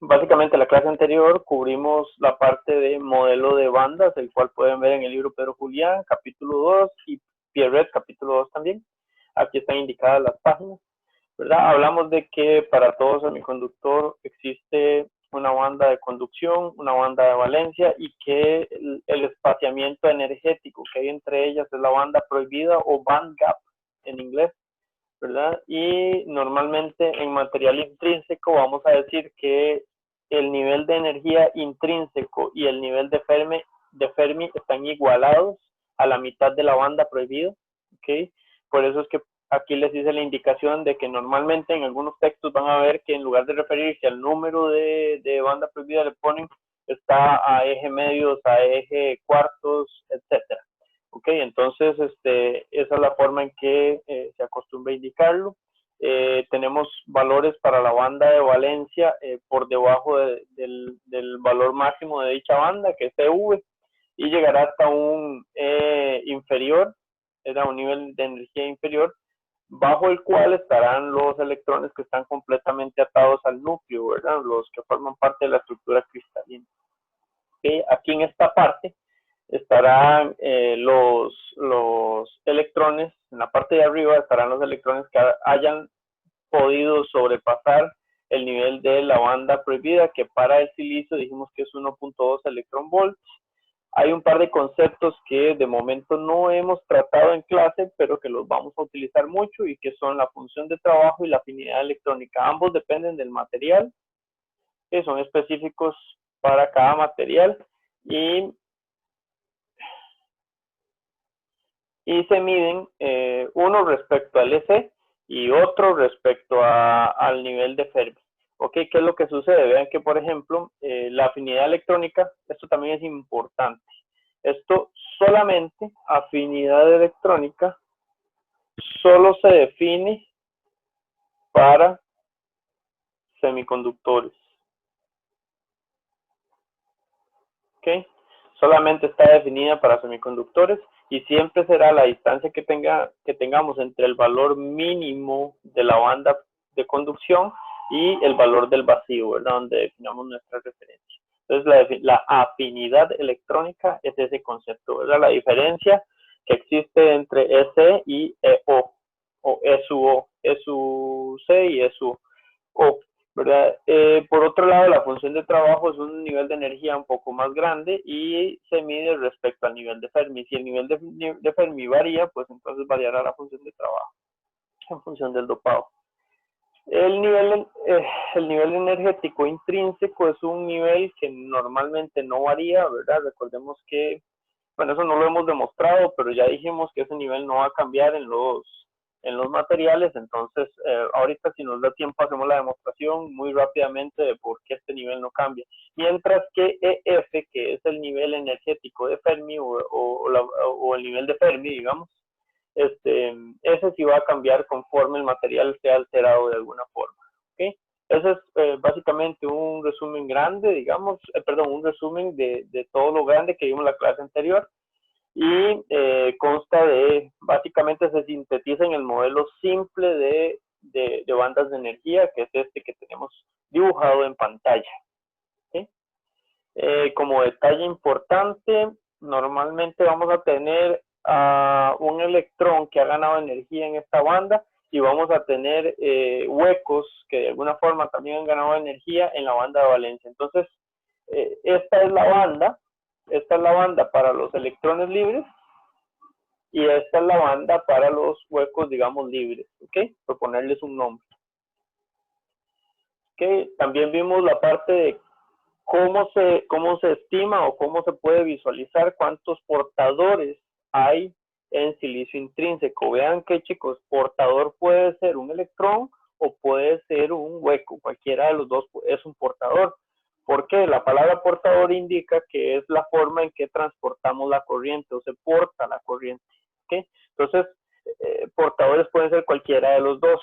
Básicamente, la clase anterior cubrimos la parte de modelo de bandas, el cual pueden ver en el libro Pedro Julián, capítulo 2, y Pierret, capítulo 2 también. Aquí están indicadas las páginas, ¿verdad? Hablamos de que para todo semiconductor existe una banda de conducción, una banda de valencia, y que el espaciamiento energético que hay entre ellas es la banda prohibida o band gap en inglés, ¿verdad? Y normalmente en material intrínseco vamos a decir que el nivel de energía intrínseco y el nivel de Fermi están igualados a la mitad de la banda prohibida, ¿ok? Por eso es que aquí les hice la indicación de que normalmente en algunos textos van a ver que en lugar de referirse al número de banda prohibida le ponen está a eje medios, a eje cuartos, etcétera. Ok, entonces esa es la forma en que se acostumbra a indicarlo. Tenemos valores para la banda de valencia por debajo del valor máximo de dicha banda, que es EV, y llegará hasta un inferior, era un nivel de energía inferior, bajo el cual estarán los electrones que están completamente atados al núcleo, ¿verdad? Los que forman parte de la estructura cristalina. Okay, aquí en esta parte estarán los electrones, en la parte de arriba estarán los electrones que hayan podido sobrepasar el nivel de la banda prohibida, que para el silicio dijimos que es 1.2 electron volts. Hay un par de conceptos que de momento no hemos tratado en clase, pero que los vamos a utilizar mucho y que son la función de trabajo y la afinidad electrónica. Ambos dependen del material, que son específicos para cada material y se miden uno respecto al EC y otro respecto al nivel de Fermi. Ok, ¿qué es lo que sucede? Vean que, por ejemplo, la afinidad electrónica, esto también es importante. Esto solamente, afinidad electrónica, solo se define para semiconductores. ¿Ok? Solamente está definida para semiconductores y siempre será la distancia que tengamos entre el valor mínimo de la banda de conducción y el valor del vacío, ¿verdad? Donde definamos nuestra referencia. Entonces, la afinidad electrónica es ese concepto, ¿verdad? La diferencia que existe entre EC y EO, o ESUO, ESUC y ESUO. ¿Verdad? Por otro lado, la función de trabajo es un nivel de energía un poco más grande y se mide respecto al nivel de Fermi. Si el nivel de Fermi varía, pues entonces variará la función de trabajo en función del dopado. El nivel energético intrínseco es un nivel que normalmente no varía, ¿verdad? Recordemos que, bueno, eso no lo hemos demostrado, pero ya dijimos que ese nivel no va a cambiar en los materiales, entonces ahorita si nos da tiempo hacemos la demostración muy rápidamente de por qué este nivel no cambia. Mientras que EF, que es el nivel energético de Fermi o el nivel de Fermi, digamos, ese sí va a cambiar conforme el material sea alterado de alguna forma. ¿Okay? Ese es básicamente un resumen grande, digamos, un resumen de todo lo grande que vimos en la clase anterior y consta básicamente se sintetiza en el modelo simple de bandas de energía, que es este que tenemos dibujado en pantalla. ¿Sí? Como detalle importante, normalmente vamos a tener un electrón que ha ganado energía en esta banda y vamos a tener huecos que de alguna forma también han ganado energía en la banda de valencia. Entonces, esta es la banda para los electrones libres y esta es la banda para los huecos, digamos, libres, ¿ok? Por ponerles un nombre. ¿Ok? También vimos la parte de cómo se estima o cómo se puede visualizar cuántos portadores hay en silicio intrínseco. Vean que, chicos, portador puede ser un electrón o puede ser un hueco. Cualquiera de los dos es un portador. ¿Por qué? La palabra portador indica que es la forma en que transportamos la corriente o se porta la corriente. ¿Okay? Entonces, portadores pueden ser cualquiera de los dos.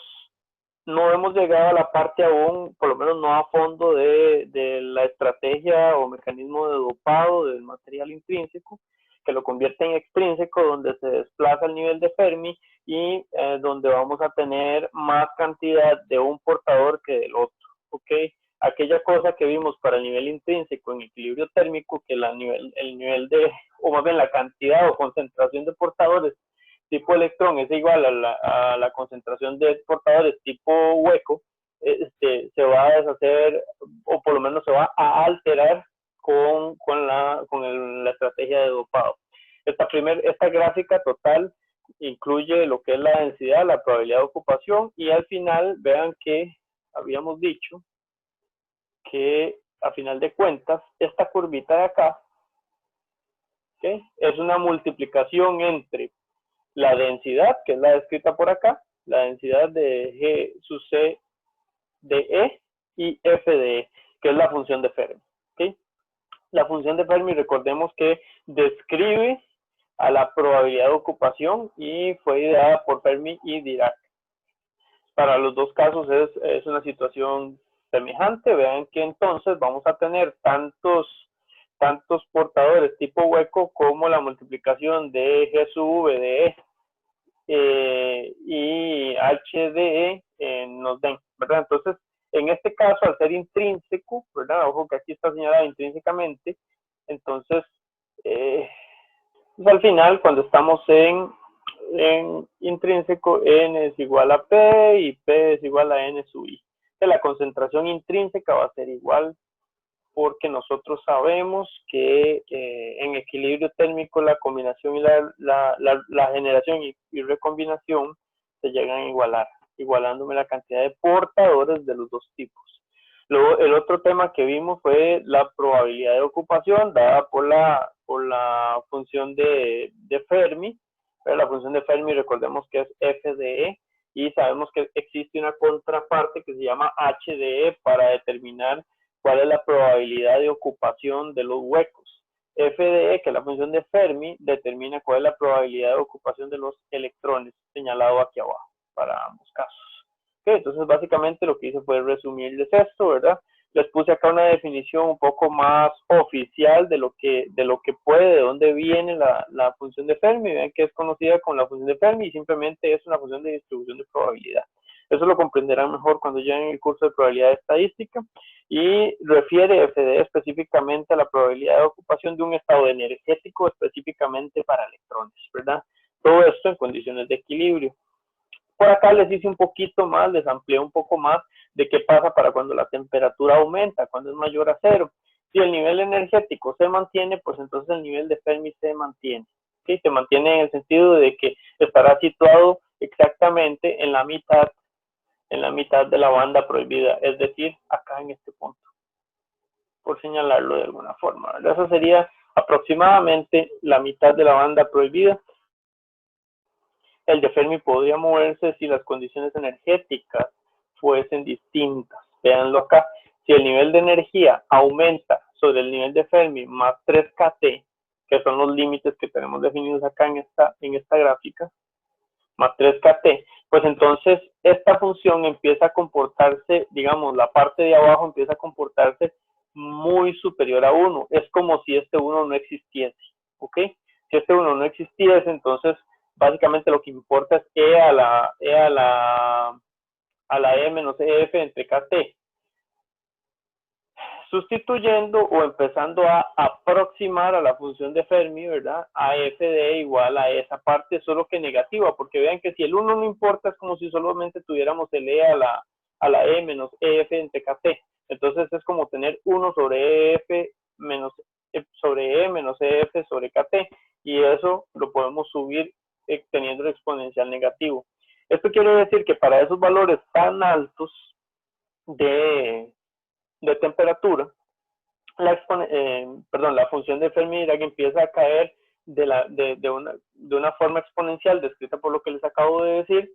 No hemos llegado a la parte aún, por lo menos no a fondo de la estrategia o mecanismo de dopado del material intrínseco, que lo convierte en extrínseco, donde se desplaza el nivel de Fermi y donde vamos a tener más cantidad de un portador que del otro. ¿Okay? aquella cosa que vimos para el nivel intrínseco en equilibrio térmico, que el nivel de, o más bien la cantidad o concentración de portadores tipo electrón es igual a la concentración de portadores tipo hueco, se va a deshacer, o por lo menos se va a alterar con la estrategia de dopado. Esta gráfica total incluye lo que es la densidad, la probabilidad de ocupación, y al final vean que habíamos dicho que a final de cuentas esta curvita de acá, ¿okay?, es una multiplicación entre la densidad, que es la descrita por acá, la densidad de G sub C de E y F de E, que es la función de Fermi. ¿Okay? La función de Fermi, recordemos que describe a la probabilidad de ocupación y fue ideada por Fermi y Dirac. Para los dos casos es una situación semejante. Vean que entonces vamos a tener tantos portadores tipo hueco como la multiplicación de G sub V de E y H de E nos den, ¿verdad? Entonces, en este caso, al ser intrínseco, ¿verdad? Ojo que aquí está señalado intrínsecamente, entonces, pues al final, cuando estamos en intrínseco, N es igual a P y P es igual a N sub I. Que la concentración intrínseca va a ser igual, porque nosotros sabemos que en equilibrio térmico la combinación y la generación y recombinación se llegan a igualar, igualándome la cantidad de portadores de los dos tipos. Luego, el otro tema que vimos fue la probabilidad de ocupación dada por la función de Fermi. Pero la función de Fermi, recordemos que es F de E, y sabemos que existe una contraparte que se llama H de E para determinar cuál es la probabilidad de ocupación de los huecos. F de E, que es la función de Fermi, determina cuál es la probabilidad de ocupación de los electrones, señalado aquí abajo, para ambos casos. Okay, entonces, básicamente lo que hice fue resumirles esto, ¿verdad? Les puse acá una definición un poco más oficial de lo que puede, de dónde viene la función de Fermi. Vean que es conocida como la función de Fermi y simplemente es una función de distribución de probabilidad. Eso lo comprenderán mejor cuando lleguen el curso de probabilidad estadística, y refiere FD específicamente a la probabilidad de ocupación de un estado energético específicamente para electrones, ¿verdad? Todo esto en condiciones de equilibrio. Por acá les hice un poquito más, les amplié un poco más de qué pasa para cuando la temperatura aumenta, cuando es mayor a 0. Si el nivel energético se mantiene, pues entonces el nivel de Fermi se mantiene. ¿Sí? Se mantiene en el sentido de que estará situado exactamente en la mitad de la banda prohibida, es decir, acá en este punto, por señalarlo de alguna forma, ¿verdad? Eso sería aproximadamente la mitad de la banda prohibida. El de Fermi podría moverse si las condiciones energéticas fuesen distintas. Véanlo acá. Si el nivel de energía aumenta sobre el nivel de Fermi más 3 kT, que son los límites que tenemos definidos acá en esta gráfica, más 3 kT, pues entonces esta función empieza a comportarse, digamos, la parte de abajo empieza a comportarse muy superior a 1. Es como si este 1 no existiese, ¿ok? Si este 1 no existiese, entonces básicamente lo que importa es E a la E menos EF entre KT. Sustituyendo o empezando a aproximar a la función de Fermi, ¿verdad? A F de E igual a esa parte, solo que negativa, porque vean que si el 1 no importa, es como si solamente tuviéramos el E a la E menos EF entre KT. Entonces es como tener 1 sobre EF menos sobre E menos EF sobre KT, y eso lo podemos subir teniendo el exponencial negativo. Esto quiere decir que para esos valores tan altos de temperatura, la función de Fermi-Dirac empieza a caer de una forma exponencial descrita por lo que les acabo de decir,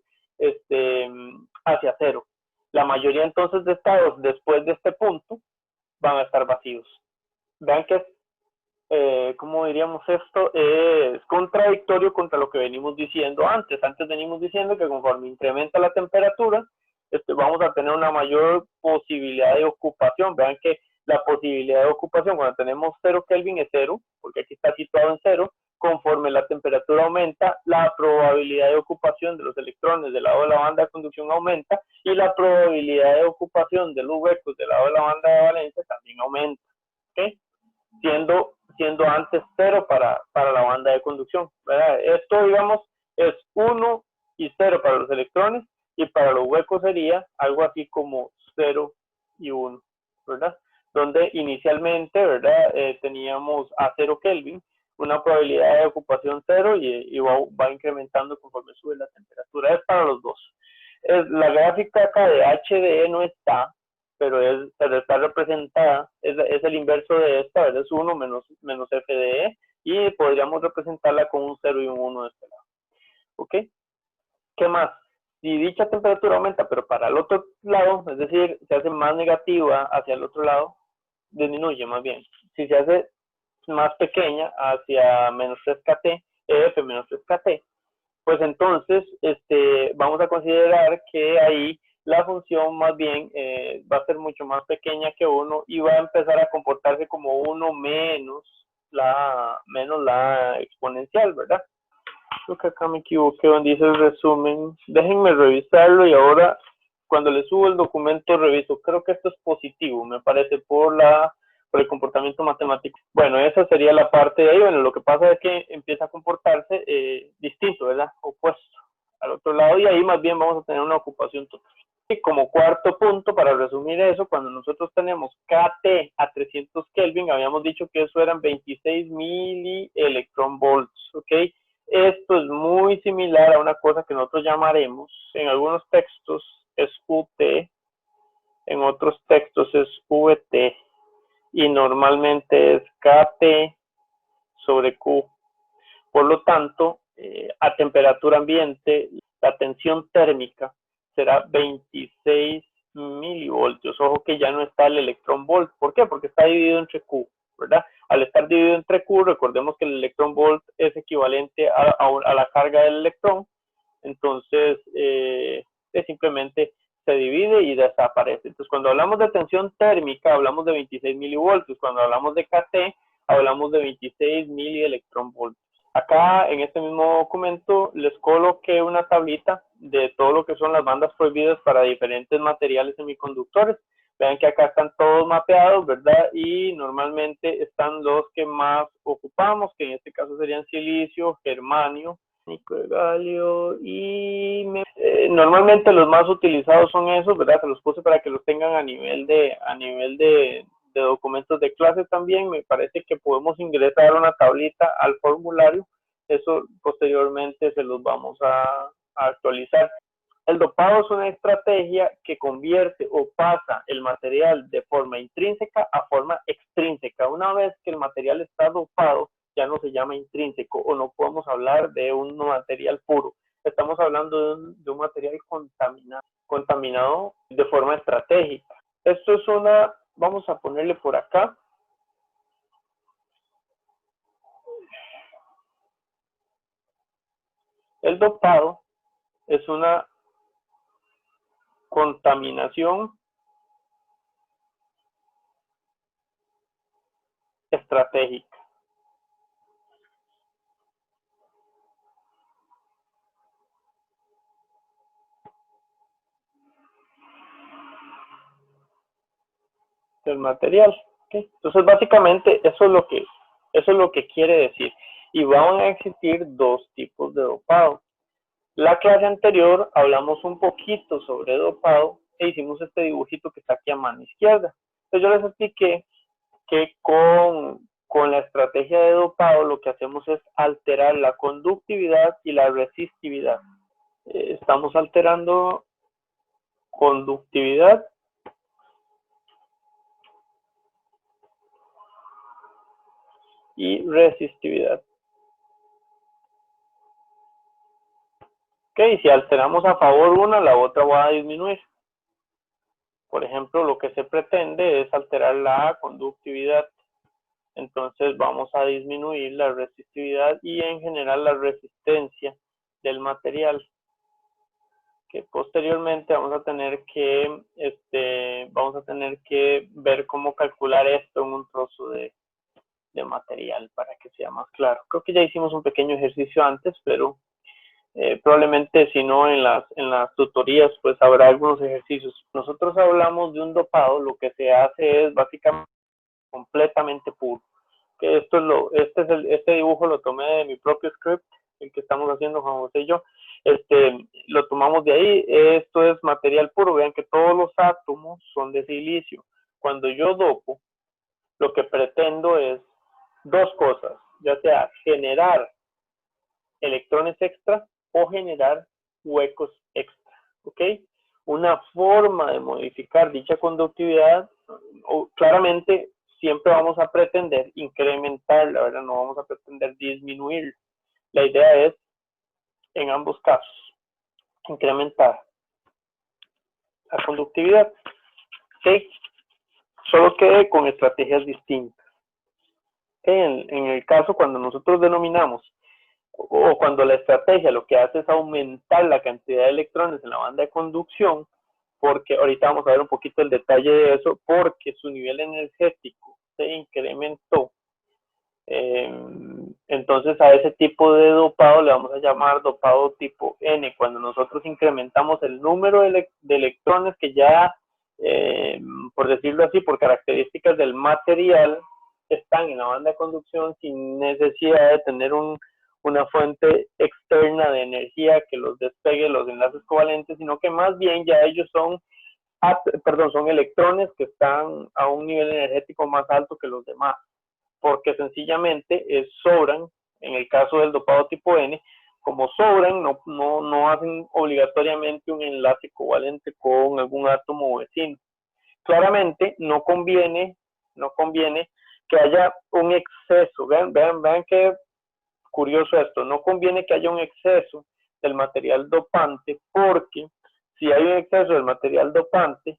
hacia 0. La mayoría entonces de estados después de este punto van a estar vacíos. Vean que ¿cómo diríamos esto? Es contradictorio contra lo que venimos diciendo antes. Antes venimos diciendo que conforme incrementa la temperatura, vamos a tener una mayor posibilidad de ocupación. Vean que la posibilidad de ocupación cuando tenemos 0 Kelvin es 0, porque aquí está situado en 0, conforme la temperatura aumenta, la probabilidad de ocupación de los electrones del lado de la banda de conducción aumenta y la probabilidad de ocupación de los huecos del lado de la banda de valencia también aumenta, ¿okay? Siendo antes 0 para la banda de conducción, ¿verdad? Esto, digamos, es 1 y 0 para los electrones y para los huecos sería algo así como 0 y 1, ¿verdad? Donde inicialmente, ¿verdad? Teníamos a 0 Kelvin, una probabilidad de ocupación 0 y va incrementando conforme sube la temperatura. Es para los dos. La gráfica acá de HDE no está, pero está representada, es el inverso de esta, ¿verdad? Es 1 menos FDE y podríamos representarla con un 0 y un 1 de este lado. ¿Ok? ¿Qué más? Si dicha temperatura aumenta, pero para el otro lado, es decir, se hace más negativa hacia el otro lado, disminuye más bien. Si se hace más pequeña hacia menos 3KT, EF menos 3KT, pues entonces vamos a considerar que ahí la función más bien va a ser mucho más pequeña que 1 y va a empezar a comportarse como 1 menos la exponencial, ¿verdad? Creo que acá me equivoqué donde dice el resumen. Déjenme revisarlo y ahora cuando le subo el documento reviso. Creo que esto es positivo, me parece, por el comportamiento matemático. Bueno, esa sería la parte de ahí. Bueno, lo que pasa es que empieza a comportarse distinto, ¿verdad? Opuesto al otro lado y ahí más bien vamos a tener una ocupación total. Y como cuarto punto, para resumir eso, cuando nosotros tenemos KT a 300 Kelvin, habíamos dicho que eso eran 26 milielectronvolts, ¿ok? Esto es muy similar a una cosa que nosotros llamaremos, en algunos textos es UT, en otros textos es VT, y normalmente es KT sobre Q. Por lo tanto, a temperatura ambiente, la tensión térmica será 26 milivoltios. Ojo que ya no está el electrón volt. ¿Por qué? Porque está dividido entre Q, ¿verdad? Al estar dividido entre Q, recordemos que el electrón volt es equivalente a la carga del electrón. Entonces, simplemente se divide y desaparece. Entonces, cuando hablamos de tensión térmica, hablamos de 26 milivoltios. Cuando hablamos de KT, hablamos de 26 milielectronvoltios. Acá en este mismo documento les coloqué una tablita de todo lo que son las bandas prohibidas para diferentes materiales semiconductores. Vean que acá están todos mapeados, ¿verdad? Y normalmente están los que más ocupamos, que en este caso serían silicio, germanio, níquel, galio y normalmente los más utilizados son esos, ¿verdad? Se los puse para que los tengan a nivel de documentos de clase también. Me parece que podemos ingresar una tablita al formulario. Eso posteriormente se los vamos a actualizar. El dopado es una estrategia que convierte o pasa el material de forma intrínseca a forma extrínseca. Una vez que el material está dopado, ya no se llama intrínseco o no podemos hablar de un material puro. Estamos hablando de un material contaminado de forma estratégica. Esto es vamos a ponerle por acá. El dopado es una contaminación estratégica. Del material. ¿Okay? Entonces, básicamente, eso es lo que quiere decir. Y van a existir dos tipos de dopado. La clase anterior hablamos un poquito sobre dopado e hicimos este dibujito que está aquí a mano izquierda. Entonces, yo les expliqué que con la estrategia de dopado lo que hacemos es alterar la conductividad y la resistividad. Estamos alterando conductividad y resistividad. Ok, si alteramos a favor una, la otra va a disminuir. Por ejemplo, lo que se pretende es alterar la conductividad. Entonces vamos a disminuir la resistividad y en general la resistencia del material. Que posteriormente vamos a tener que ver cómo calcular esto en un trozo de de material para que sea más claro. Creo que ya hicimos un pequeño ejercicio antes, pero probablemente si no en las tutorías pues habrá algunos ejercicios. Nosotros hablamos de un dopado, lo que se hace es básicamente completamente puro. Que esto es este dibujo lo tomé de mi propio script, el que estamos haciendo Juan José y yo. Lo tomamos de ahí. Esto es material puro. Vean que todos los átomos son de silicio. Cuando yo dopo, lo que pretendo es dos cosas, ya sea generar electrones extra o generar huecos extra, ¿ok? Una forma de modificar dicha conductividad, claramente siempre vamos a pretender incrementarla, ¿verdad? No vamos a pretender disminuir. La idea es, en ambos casos, incrementar la conductividad, ¿ok? Solo que con estrategias distintas. En el caso cuando nosotros denominamos o cuando la estrategia lo que hace es aumentar la cantidad de electrones en la banda de conducción, porque ahorita vamos a ver un poquito el detalle de eso, porque su nivel energético se incrementó. Entonces a ese tipo de dopado le vamos a llamar dopado tipo N, cuando nosotros incrementamos el número de electrones que ya, por decirlo así, por características del material, están en la banda de conducción sin necesidad de tener una fuente externa de energía que los despegue los enlaces covalentes, sino que más bien ya ellos son electrones que están a un nivel energético más alto que los demás, porque sencillamente sobran, en el caso del dopado tipo N, como sobran, no hacen obligatoriamente un enlace covalente con algún átomo vecino. Claramente no conviene que haya un exceso. Vean qué curioso esto, no conviene que haya un exceso del material dopante, porque si hay un exceso del material dopante,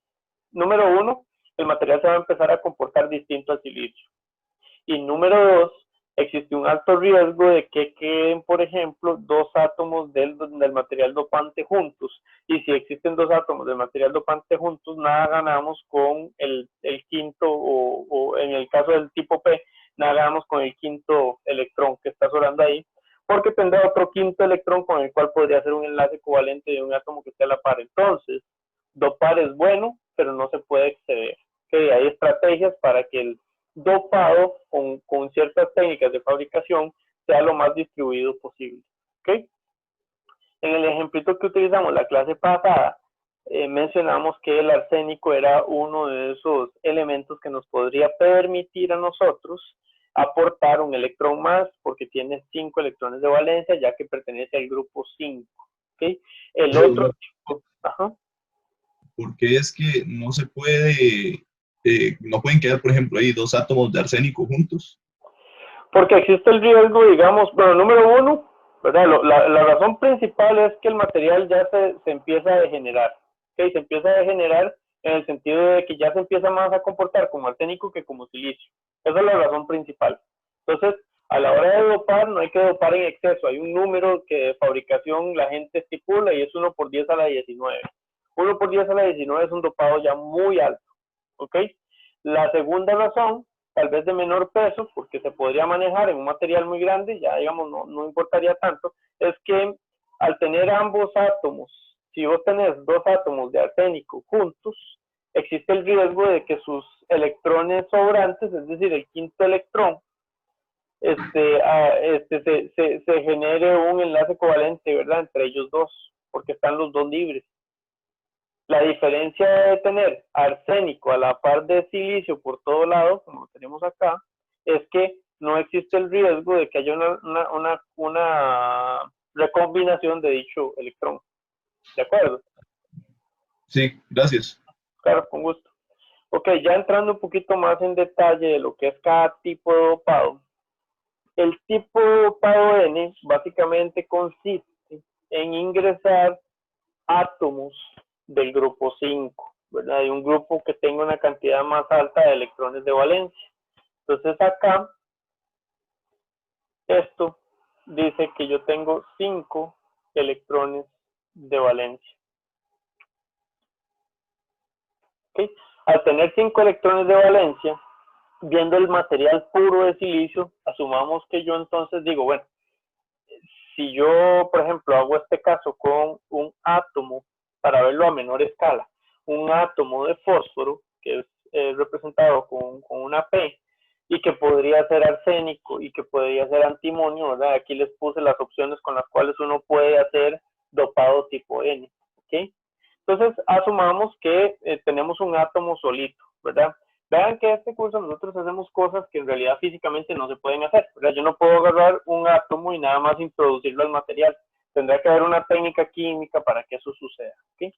número uno, el material se va a empezar a comportar distinto al silicio. Y número dos, existe un alto riesgo de que queden, por ejemplo, dos átomos del material dopante juntos. Y si existen dos átomos del material dopante juntos, nada ganamos con el quinto, o en el caso del tipo P, nada ganamos con el quinto electrón que está sobrando ahí, porque tendrá otro quinto electrón con el cual podría hacer un enlace covalente de un átomo que esté a la par. Entonces, dopar es bueno, pero no se puede exceder. ¿Okay? Hay estrategias para que el dopado con ciertas técnicas de fabricación sea lo más distribuido posible. ¿Okay? En el ejemplito que utilizamos la clase pasada, mencionamos que el arsénico era uno de esos elementos que nos podría permitir a nosotros aportar un electrón más, porque tiene 5 electrones de valencia, ya que pertenece al grupo 5. ¿Okay? El otro tipo, porque es que no se puede, no pueden quedar, por ejemplo, ahí dos átomos de arsénico juntos. Porque existe el riesgo, digamos, bueno, número uno, ¿verdad? La razón principal es que el material ya se empieza a degenerar, ¿okay? Se empieza a degenerar en el sentido de que ya se empieza más a comportar como arsénico que como silicio. Esa es la razón principal. Entonces, a la hora de dopar, no hay que dopar en exceso. Hay un número que de fabricación la gente estipula y es 1 por 10 a la 19. 1 por 10 a la 19 es un dopado ya muy alto, ¿ok? La segunda razón, tal vez de menor peso, porque se podría manejar en un material muy grande, ya digamos no importaría tanto, es que al tener ambos átomos, si vos tenés dos átomos de arsénico juntos, existe el riesgo de que sus electrones sobrantes, es decir, el quinto electrón, se genere un enlace covalente, ¿verdad?, entre ellos dos, porque están los dos libres. La diferencia de tener arsénico a la par de silicio por todo lado, como lo tenemos acá, es que no existe el riesgo de que haya una recombinación de dicho electrón. ¿De acuerdo? Sí, gracias. Claro, con gusto. Ok, ya entrando un poquito más en detalle de lo que es cada tipo de dopado. El tipo de dopado N básicamente consiste en ingresar átomos del grupo 5, ¿verdad? De un grupo que tenga una cantidad más alta de electrones de valencia. Entonces acá, esto dice que yo tengo 5 electrones de valencia. ¿Okay? Al tener 5 electrones de valencia, viendo el material puro de silicio, asumamos que yo entonces digo, bueno, si yo, por ejemplo, hago este caso con un átomo, para verlo a menor escala, un átomo de fósforo, que es representado con una P, y que podría ser arsénico y que podría ser antimonio, ¿verdad? Aquí les puse las opciones con las cuales uno puede hacer dopado tipo N, ¿ok? Entonces, asumamos que tenemos un átomo solito, ¿verdad? Vean que en este curso nosotros hacemos cosas que en realidad físicamente no se pueden hacer, ¿verdad? Yo no puedo agarrar un átomo y nada más introducirlo al material. Tendrá que haber una técnica química para que eso suceda, ¿ok?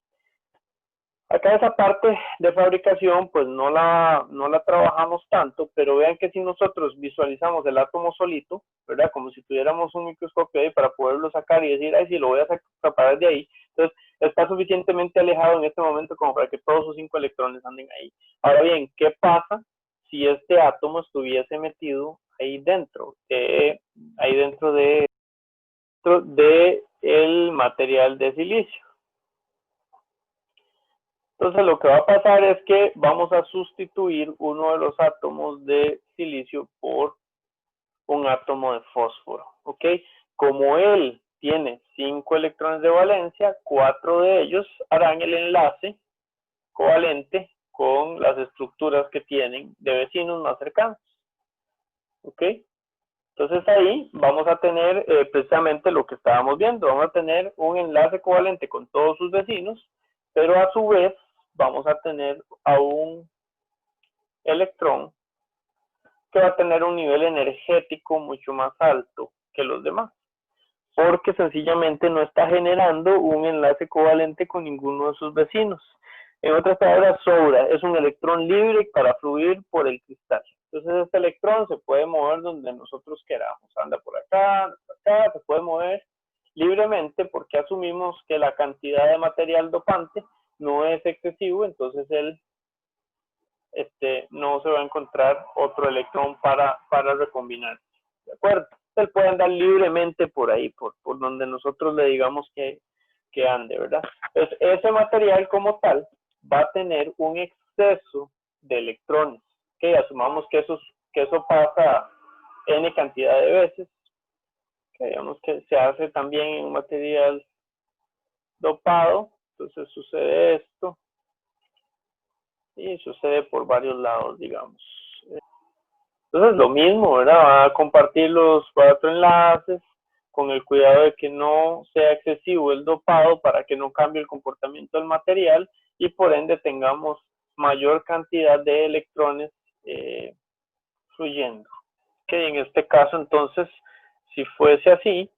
Acá esa parte de fabricación pues no la trabajamos tanto, pero vean que si nosotros visualizamos el átomo solito, ¿verdad? Como si tuviéramos un microscopio ahí para poderlo sacar y decir, ay, sí, lo voy a separar de ahí. Entonces, está suficientemente alejado en este momento como para que todos sus 5 electrones anden ahí. Ahora bien, ¿qué pasa si este átomo estuviese metido ahí dentro? Ahí dentro de el material de silicio. Entonces lo que va a pasar es que vamos a sustituir uno de los átomos de silicio por un átomo de fósforo, ¿ok? Como él tiene 5 electrones de valencia, 4 de ellos harán el enlace covalente con las estructuras que tienen de vecinos más cercanos, ¿ok? Entonces ahí vamos a tener precisamente lo que estábamos viendo, vamos a tener un enlace covalente con todos sus vecinos, pero a su vez vamos a tener a un electrón que va a tener un nivel energético mucho más alto que los demás, porque sencillamente no está generando un enlace covalente con ninguno de sus vecinos. En otras palabras, sobra, es un electrón libre para fluir por el cristal. Entonces este electrón se puede mover donde nosotros queramos, anda por acá, se puede mover libremente porque asumimos que la cantidad de material dopante no es excesivo, entonces él no se va a encontrar otro electrón para recombinar. ¿De acuerdo? Él puede andar libremente por ahí, por donde nosotros le digamos que ande, ¿verdad? Entonces, ese material como tal va a tener un exceso de electrones. ¿Okay? Asumamos que eso pasa n cantidad de veces. Que digamos que se hace también en un material dopado. Entonces sucede esto. Y sucede por varios lados, digamos. Entonces lo mismo, ¿verdad? Va a compartir los 4 enlaces con el cuidado de que no sea excesivo el dopado para que no cambie el comportamiento del material y por ende tengamos mayor cantidad de electrones fluyendo. Que en este caso entonces, si fuese así,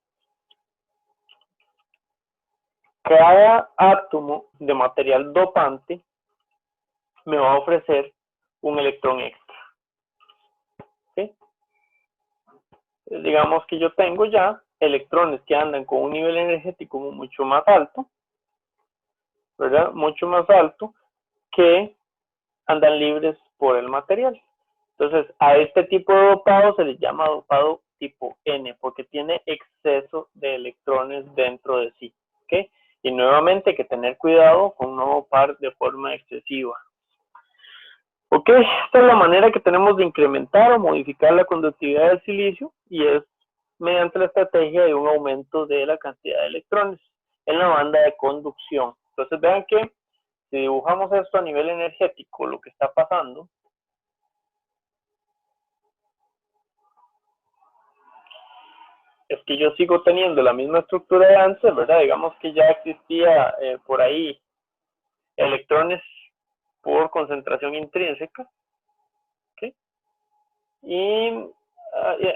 cada átomo de material dopante me va a ofrecer un electrón extra. ¿Sí? Digamos que yo tengo ya electrones que andan con un nivel energético mucho más alto, ¿verdad? Mucho más alto, que andan libres por el material. Entonces, a este tipo de dopado se le llama dopado tipo N, porque tiene exceso de electrones dentro de sí, ¿ok? Y nuevamente hay que tener cuidado con no dopar de forma excesiva. Ok, esta es la manera que tenemos de incrementar o modificar la conductividad del silicio y es mediante la estrategia de un aumento de la cantidad de electrones en la banda de conducción. Entonces vean que si dibujamos esto a nivel energético, lo que está pasando es que yo sigo teniendo la misma estructura de antes, ¿verdad? Digamos que ya existía por ahí electrones por concentración intrínseca, ¿ok? Y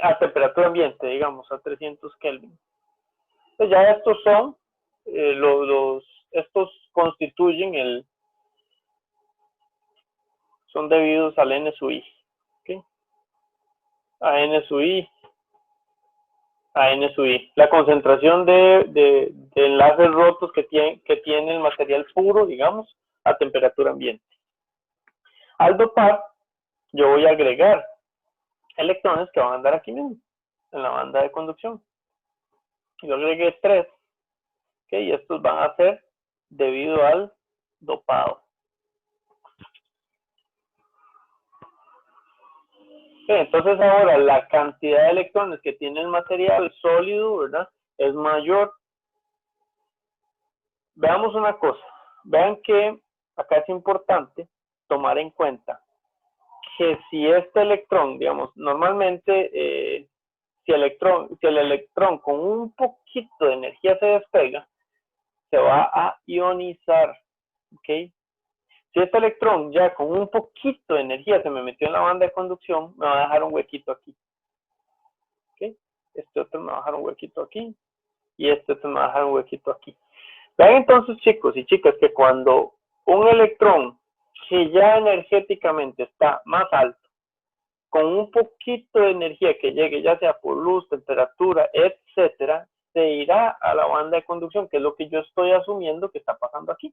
a temperatura ambiente, digamos, a 300 Kelvin. Entonces ya estos son, estos constituyen son debidos al N sub I, ¿okay? A N sub I, a N sub I. La concentración de enlaces rotos que tiene el material puro, digamos, a temperatura ambiente. Al dopar, yo voy a agregar electrones que van a andar aquí mismo, en la banda de conducción. Yo agregué 3, ¿okay? Y estos van a ser debido al dopado. Entonces ahora la cantidad de electrones que tiene el material sólido, ¿verdad?, es mayor. Veamos una cosa. Vean que acá es importante tomar en cuenta que si este electrón, digamos, normalmente si el electrón con un poquito de energía se despega, se va a ionizar, ¿ok? Si este electrón ya con un poquito de energía se me metió en la banda de conducción, me va a dejar un huequito aquí, ¿ok? Este otro me va a dejar un huequito aquí y este otro me va a dejar un huequito aquí. Vean entonces, chicos y chicas, que cuando un electrón que ya energéticamente está más alto, con un poquito de energía que llegue, ya sea por luz, temperatura, etcétera, se irá a la banda de conducción, que es lo que yo estoy asumiendo que está pasando aquí.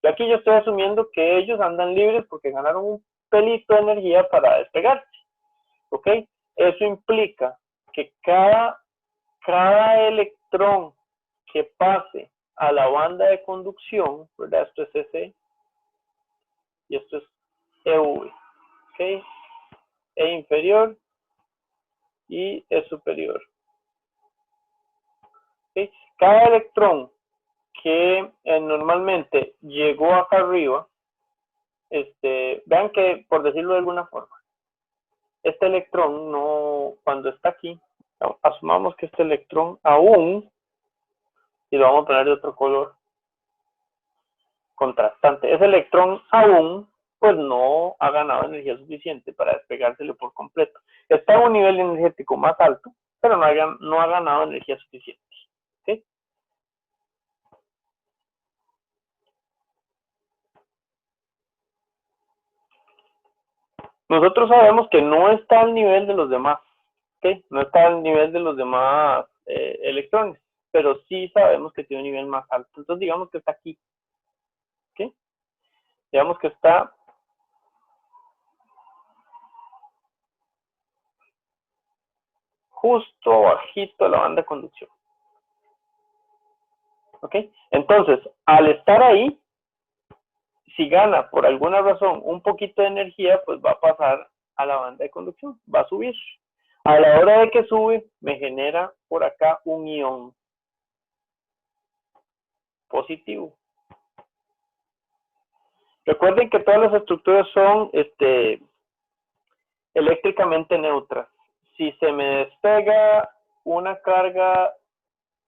Y aquí yo estoy asumiendo que ellos andan libres porque ganaron un pelito de energía para despegarse, ¿ok? Eso implica que cada electrón que pase a la banda de conducción, ¿verdad? Esto es S y esto es EV, ¿ok? E inferior y E superior. ¿Okay? Cada electrón que normalmente llegó acá arriba, vean que, por decirlo de alguna forma, este electrón no, cuando está aquí, asumamos que este electrón aún, y lo vamos a poner de otro color contrastante, ese electrón aún pues no ha ganado energía suficiente para despegárselo por completo. Está en un nivel energético más alto, pero no ha ganado energía suficiente. ¿Sí? Nosotros sabemos que no está al nivel de los demás, ¿sí? No está al nivel de los demás electrones, pero sí sabemos que tiene un nivel más alto. Entonces digamos que está aquí, ¿sí? Digamos que está justo bajito de la banda de conducción. ¿Ok? Entonces, al estar ahí, si gana por alguna razón un poquito de energía, pues va a pasar a la banda de conducción, va a subir. A la hora de que sube, me genera por acá un ion positivo. Recuerden que todas las estructuras son eléctricamente neutras. Si se me despega una carga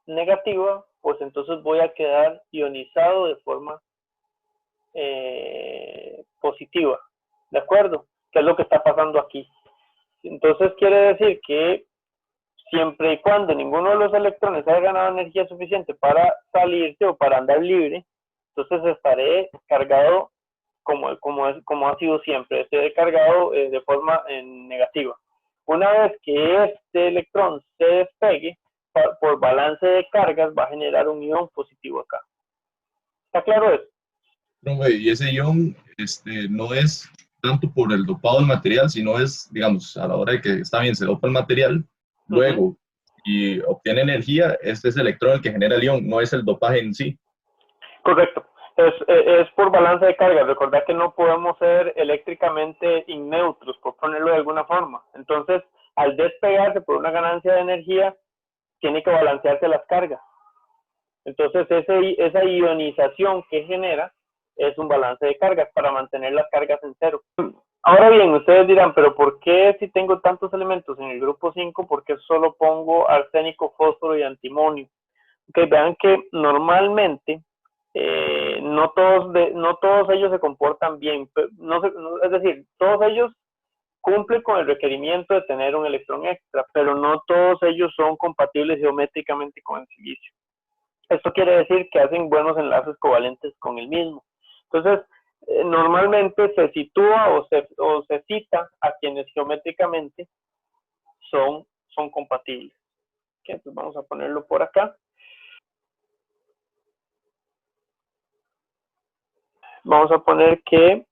negativa, pues entonces voy a quedar ionizado de forma positiva. ¿De acuerdo? ¿Qué es lo que está pasando aquí? Entonces quiere decir que siempre y cuando ninguno de los electrones haya ganado energía suficiente para salirse o para andar libre, entonces estaré cargado como ha sido siempre, estaré cargado de forma negativa. Una vez que este electrón se despegue, por balance de cargas va a generar un ion positivo acá. ¿Está claro eso? No, y ese ion no es tanto por el dopado del material, sino es, digamos, a la hora de que está bien, se dopa el material, luego y obtiene energía, este es el electrón el que genera el ion, no es el dopaje en sí. Correcto. Es por balance de carga. Recordad que no podemos ser eléctricamente inneutros, por ponerlo de alguna forma. Entonces, al despegarse por una ganancia de energía, tiene que balancearse las cargas. Entonces, esa ionización que genera es un balance de cargas para mantener las cargas en cero. Ahora bien, ustedes dirán, pero ¿por qué si tengo tantos elementos en el grupo 5, por qué solo pongo arsénico, fósforo y antimonio? Okay, vean que normalmente no todos ellos se comportan bien. Es decir, todos ellos cumplen con el requerimiento de tener un electrón extra, pero no todos ellos son compatibles geométricamente con el silicio. Esto quiere decir que hacen buenos enlaces covalentes con el mismo. Entonces, normalmente se sitúa o se cita a quienes geométricamente son compatibles. Okay, entonces vamos a ponerlo por acá. Vamos a poner que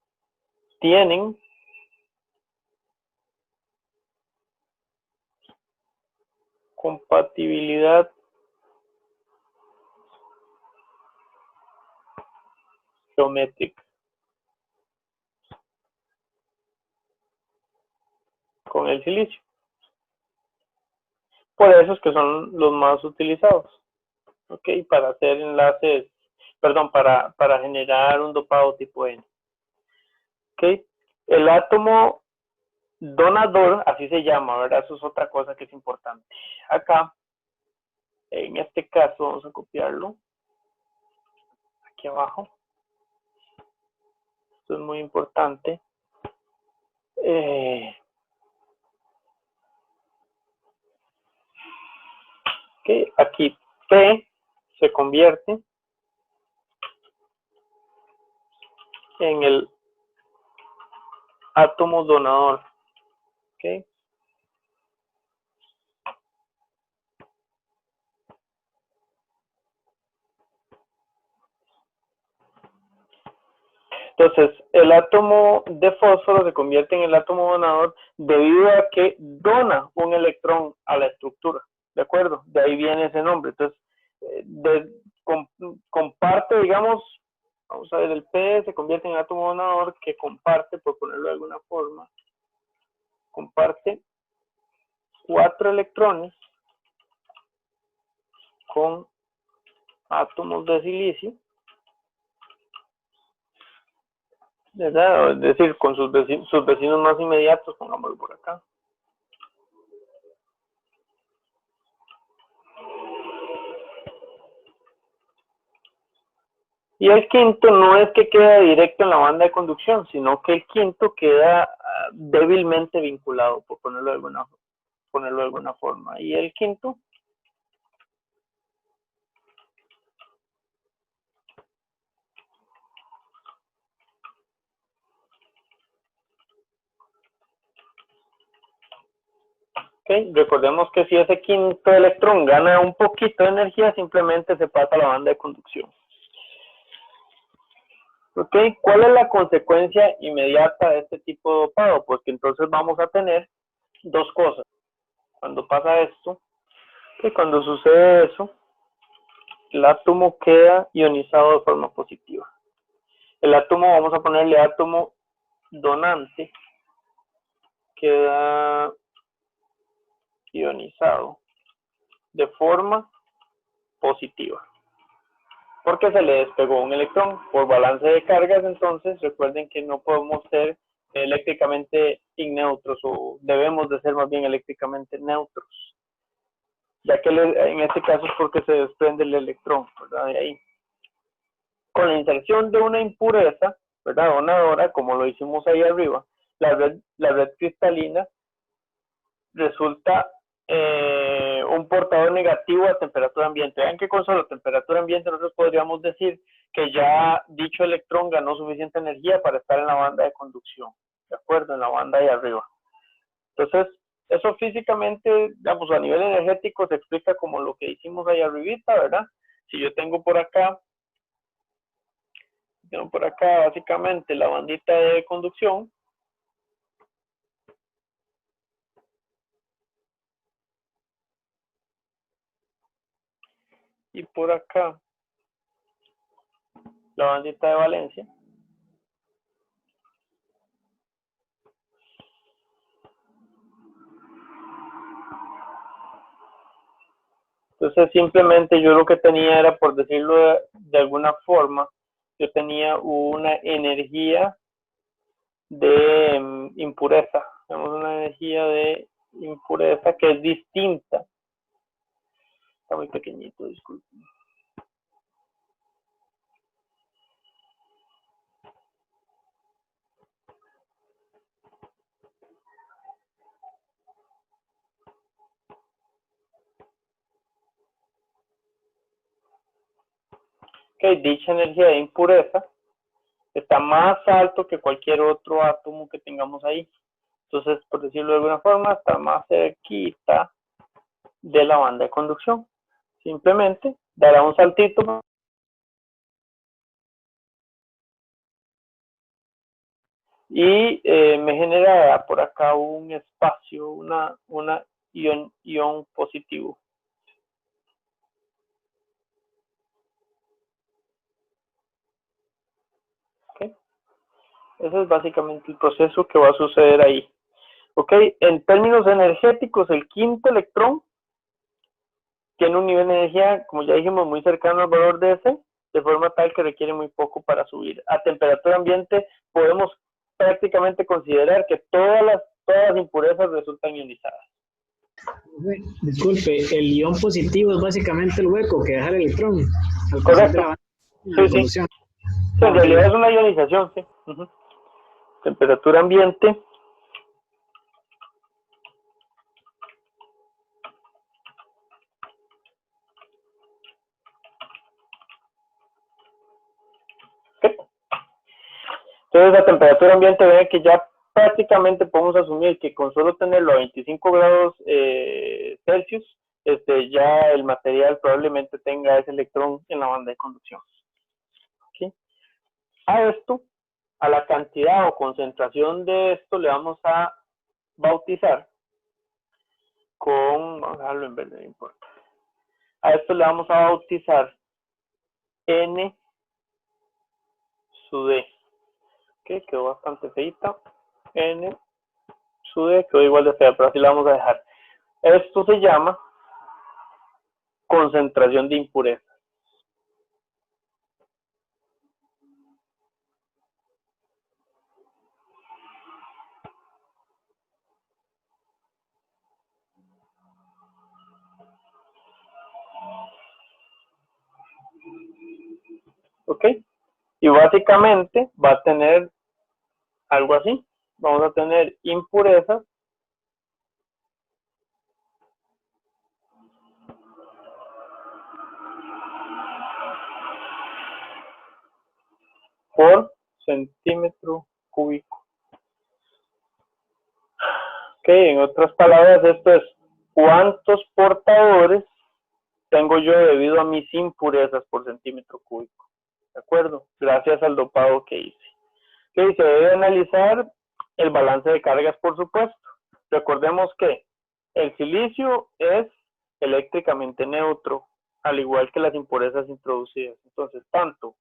tienen compatibilidad geométrica con el silicio. Por eso es que son los más utilizados, ¿ok? Para hacer enlaces, perdón, para generar un dopado tipo N. ¿Ok? El átomo donador, así se llama, ¿verdad? Eso es otra cosa que es importante. Acá, en este caso, vamos a copiarlo. Aquí abajo. Esto es muy importante. Okay. Aquí P se convierte en el átomo donador. ¿Okay? Entonces, el átomo de fósforo se convierte en el átomo donador debido a que dona un electrón a la estructura, ¿de acuerdo? De ahí viene ese nombre. Entonces, comparte, digamos, vamos a ver, el P se convierte en el átomo donador que comparte, por ponerlo de alguna forma, comparte 4 electrones con átomos de silicio, ¿verdad? Es decir, con sus vecinos más inmediatos, pongámoslo por acá. Y el quinto no es que queda directo en la banda de conducción, sino que el quinto queda débilmente vinculado, por ponerlo de alguna forma. Y el quinto Okay. Recordemos que si ese quinto electrón gana un poquito de energía, simplemente se pasa a la banda de conducción. Okay. ¿Cuál es la consecuencia inmediata de este tipo de dopado? Pues que entonces vamos a tener dos cosas. Cuando pasa esto, que cuando sucede eso, el átomo queda ionizado de forma positiva. El átomo, vamos a ponerle átomo donante, queda ionizado de forma positiva. Porque se le despegó un electrón por balance de cargas. Entonces recuerden que no podemos ser eléctricamente inneutros, o debemos de ser más bien eléctricamente neutros, ya que en este caso es porque se desprende el electrón, ¿verdad? De ahí. Con la inserción de una impureza, ¿verdad? Donadora, como lo hicimos ahí arriba, la red cristalina resulta un portador negativo a temperatura ambiente. Vean que con solo temperatura ambiente nosotros podríamos decir que ya dicho electrón ganó suficiente energía para estar en la banda de conducción, ¿de acuerdo? En la banda de arriba. Entonces, eso físicamente, digamos, a nivel energético se explica como lo que hicimos ahí arribita, ¿verdad? Si yo tengo por acá básicamente la bandita de conducción, y por acá la bandita de valencia. Entonces simplemente yo lo que tenía era, por decirlo de alguna forma, yo tenía una energía de impureza, tenemos una energía de impureza que es distinta. Está muy pequeñito, disculpen. Okay, dicha energía de impureza está más alto que cualquier otro átomo que tengamos ahí. Entonces, por decirlo de alguna forma, está más cerquita de la banda de conducción. Simplemente dará un saltito y me genera por acá un espacio, una ion positivo. ¿Okay? Ese es básicamente el proceso que va a suceder ahí. Ok, en términos energéticos, el quinto electrón tiene un nivel de energía, como ya dijimos, muy cercano al valor de ese, de forma tal que requiere muy poco para subir. A temperatura ambiente podemos prácticamente considerar que todas las impurezas resultan ionizadas. Disculpe, el ion positivo es básicamente el hueco que deja el electrón al pasar de Correcto. la banda de Sí, sí. conducción. Sí, en realidad es una ionización, sí. Temperatura ambiente. ¿Qué? Entonces, a temperatura ambiente, ven que ya prácticamente podemos asumir que con solo tenerlo a 25 grados Celsius, ya el material probablemente tenga ese electrón en la banda de conducción. ¿Okay? A esto, a la cantidad o concentración de esto, le vamos a bautizar con, vamos a dejarlo en verde, no importa. A esto le vamos a bautizar N sub D. Ok, quedó bastante feita. N sub D quedó igual de fea, pero así la vamos a dejar. Esto se llama concentración de impurezas. ¿Ok? Y básicamente va a tener algo así. Vamos a tener impurezas por centímetro cúbico. Ok, en otras palabras, esto es cuántos portadores tengo yo debido a mis impurezas por centímetro cúbico. ¿De acuerdo? Gracias al dopado que hice. Okay, se debe analizar el balance de cargas, por supuesto. Recordemos que el silicio es eléctricamente neutro, al igual que las impurezas introducidas. Entonces, tanto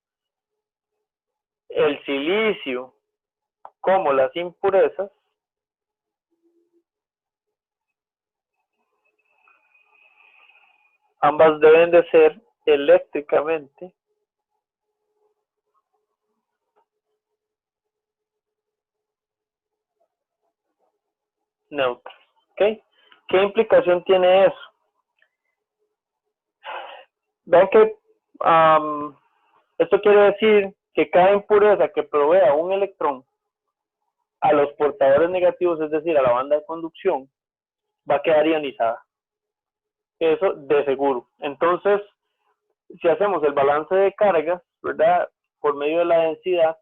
el silicio como las impurezas ambas deben de ser eléctricamente neutras. ¿Okay? ¿Qué implicación tiene eso? Vean que esto quiere decir que cada impureza que provea un electrón a los portadores negativos, es decir, a la banda de conducción, va a quedar ionizada. Eso de seguro. Entonces, si hacemos el balance de cargas, ¿verdad? Por medio de la densidad,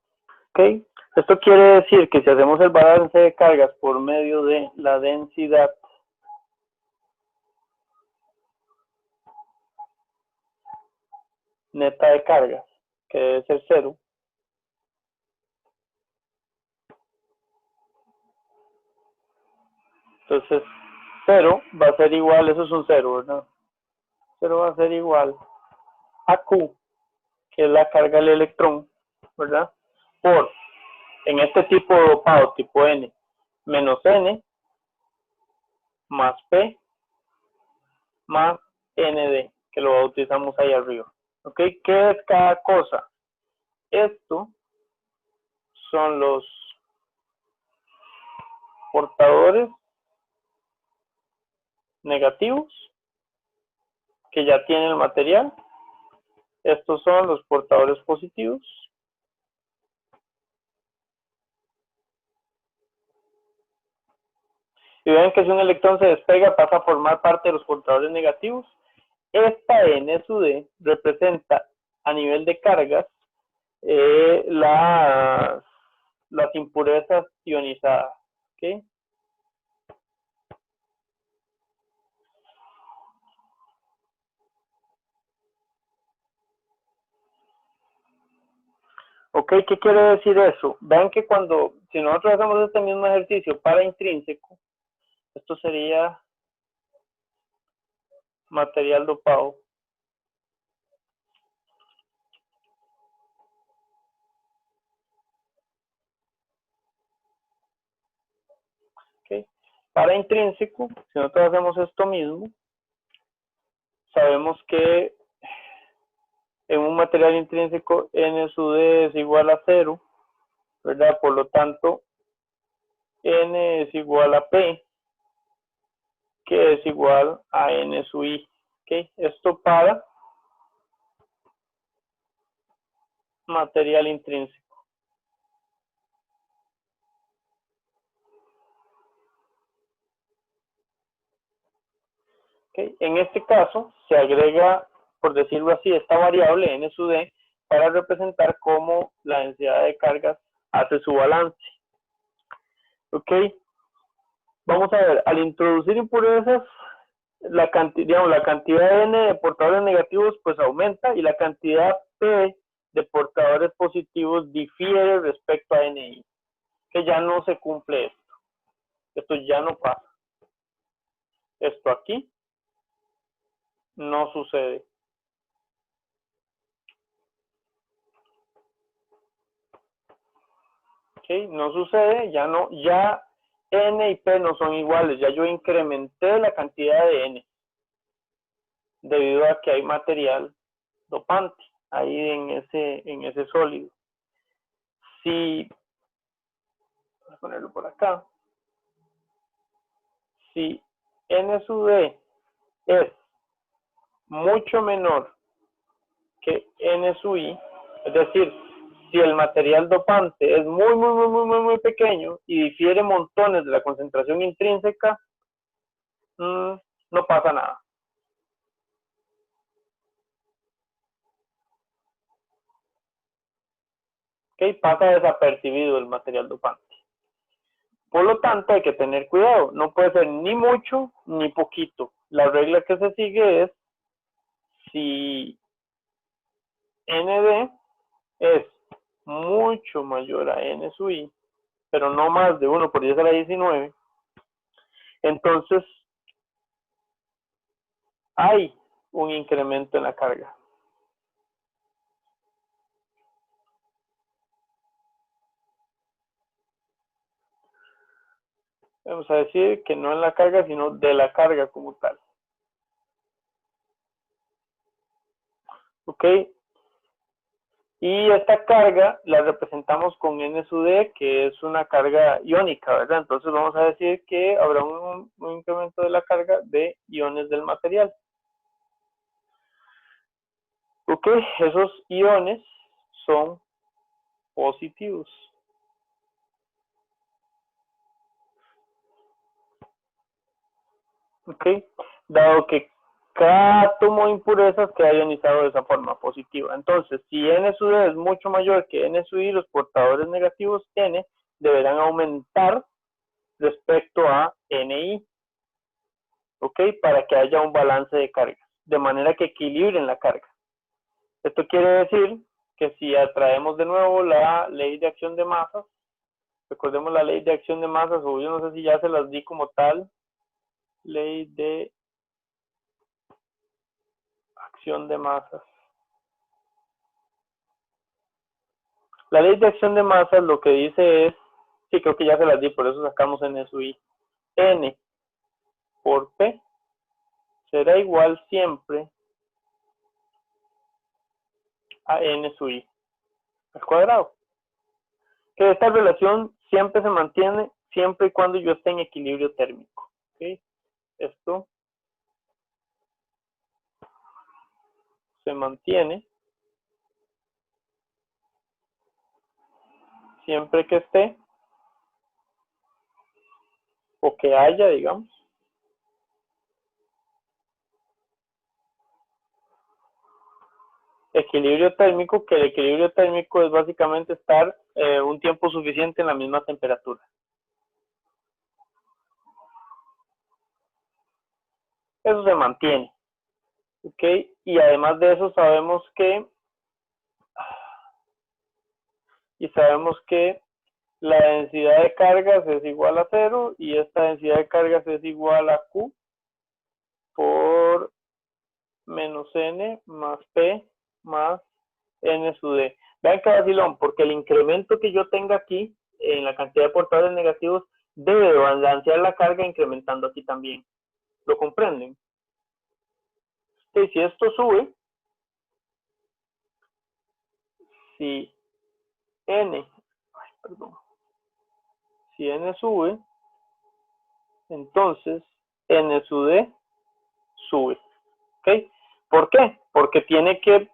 ¿ok? Esto quiere decir que si hacemos el balance de cargas por medio de la densidad, neta de cargas, que debe ser 0, entonces 0 va a ser igual, eso es un 0, ¿verdad? 0 va a ser igual a Q, que es la carga del electrón, ¿verdad? Por, en este tipo de dopado, tipo N, menos N, más P, más ND, que lo bautizamos ahí arriba. ¿Ok? ¿Qué es cada cosa? Esto son los portadores negativos que ya tiene el material. Estos son los portadores positivos. Y ven que si un electrón se despega pasa a formar parte de los portadores negativos. Esta N sub D representa a nivel de cargas las impurezas ionizadas. ¿Okay? Ok, ¿qué quiere decir eso? Vean que si nosotros hacemos este mismo ejercicio para intrínseco, esto sería material dopado. Okay. Para intrínseco, si nosotros hacemos esto mismo, sabemos que en un material intrínseco N sub D es igual a 0, ¿verdad? Por lo tanto, N es igual a P, que es igual a N sub I. ¿Okay? Esto para material intrínseco. ¿Okay? En este caso, se agrega, por decirlo así, esta variable N sub D para representar cómo la densidad de cargas hace su balance. ¿Ok? Vamos a ver, al introducir impurezas, la cantidad N de portadores negativos pues aumenta y la cantidad P de portadores positivos difiere respecto a NI, que ya no se cumple esto. Esto ya no pasa. Esto aquí no sucede. ¿Okay? No sucede, ya N y P no son iguales, ya yo incrementé la cantidad de N debido a que hay material dopante ahí en ese sólido. Si, voy a ponerlo por acá, si N sub D es mucho menor que N sub I, es decir, si el material dopante es muy pequeño y difiere montones de la concentración intrínseca, no pasa nada. ¿Okay? Pasa desapercibido el material dopante. Por lo tanto, hay que tener cuidado. No puede ser ni mucho ni poquito. La regla que se sigue es si ND es mucho mayor a N sub I, pero no más de 1 por 10 a la 19, entonces hay un incremento en la carga. Vamos a decir que no en la carga, sino de la carga como tal. ¿Ok? Y esta carga la representamos con N sub D, que es una carga iónica, ¿verdad? Entonces vamos a decir que habrá un incremento de la carga de iones del material. ¿Ok? Esos iones son positivos. ¿Ok? Dado que cada átomo de impurezas queda ionizado de esa forma positiva. Entonces, si N sub D es mucho mayor que N sub I, los portadores negativos N deberán aumentar respecto a NI. ¿Ok? Para que haya un balance de carga, de manera que equilibren la carga. Esto quiere decir que si atraemos de nuevo la ley de acción de masas, recordemos la ley de acción de masas, o yo no sé si ya se las di como tal, ley de acción de masas. La ley de acción de masas lo que dice es, sí, creo que ya se las di, por eso sacamos N sub I. N por P será igual siempre a N sub I al cuadrado. Que esta relación siempre se mantiene siempre y cuando yo esté en equilibrio térmico. ¿Okay? Esto se mantiene siempre que esté o que haya, digamos, equilibrio térmico, que el equilibrio térmico es básicamente estar un tiempo suficiente en la misma temperatura. Eso se mantiene. ¿Ok? Y además de eso sabemos que la densidad de cargas es igual a 0 y esta densidad de cargas es igual a Q por menos N más P más N sub D. Vean que vacilón, porque el incremento que yo tenga aquí en la cantidad de portadores negativos debe balancear la carga incrementando aquí también. ¿Lo comprenden? Okay, si esto sube, si n sube, entonces n sub d sube. ¿Ok? ¿Por qué? Porque tiene que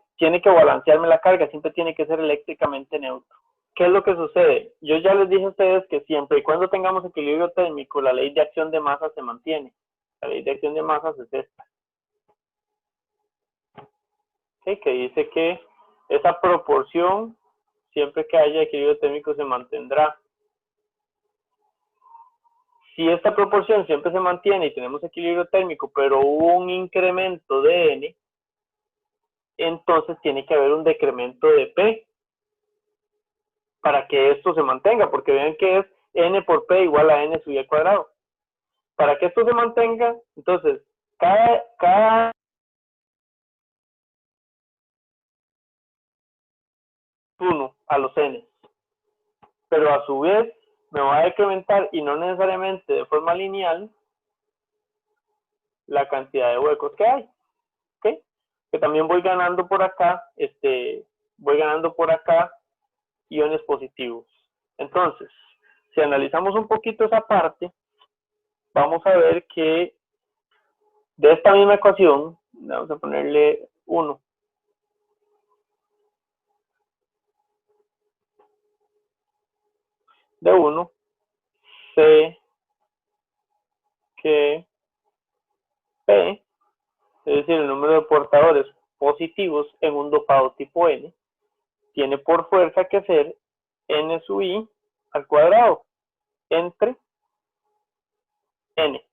balancearme la carga, siempre tiene que ser eléctricamente neutro. ¿Qué es lo que sucede? Yo ya les dije a ustedes que siempre y cuando tengamos equilibrio térmico, la ley de acción de masa se mantiene. La ley de acción de masas es esta. ¿Okay? Que dice que esa proporción, siempre que haya equilibrio térmico, se mantendrá. Si esta proporción siempre se mantiene y tenemos equilibrio térmico, pero hubo un incremento de N, entonces tiene que haber un decremento de P para que esto se mantenga, porque vean que es N por P igual a N sub I al cuadrado. Para que esto se mantenga, entonces, cada 1 a los N, pero a su vez me va a decrementar, y no necesariamente de forma lineal, la cantidad de huecos que hay. ¿Okay? Que también voy ganando por acá, iones positivos. Entonces, si analizamos un poquito esa parte, vamos a ver que de esta misma ecuación, vamos a ponerle 1. De 1, sé que P, es decir, el número de portadores positivos en un dopado tipo N, tiene por fuerza que ser N sub I al cuadrado entre N.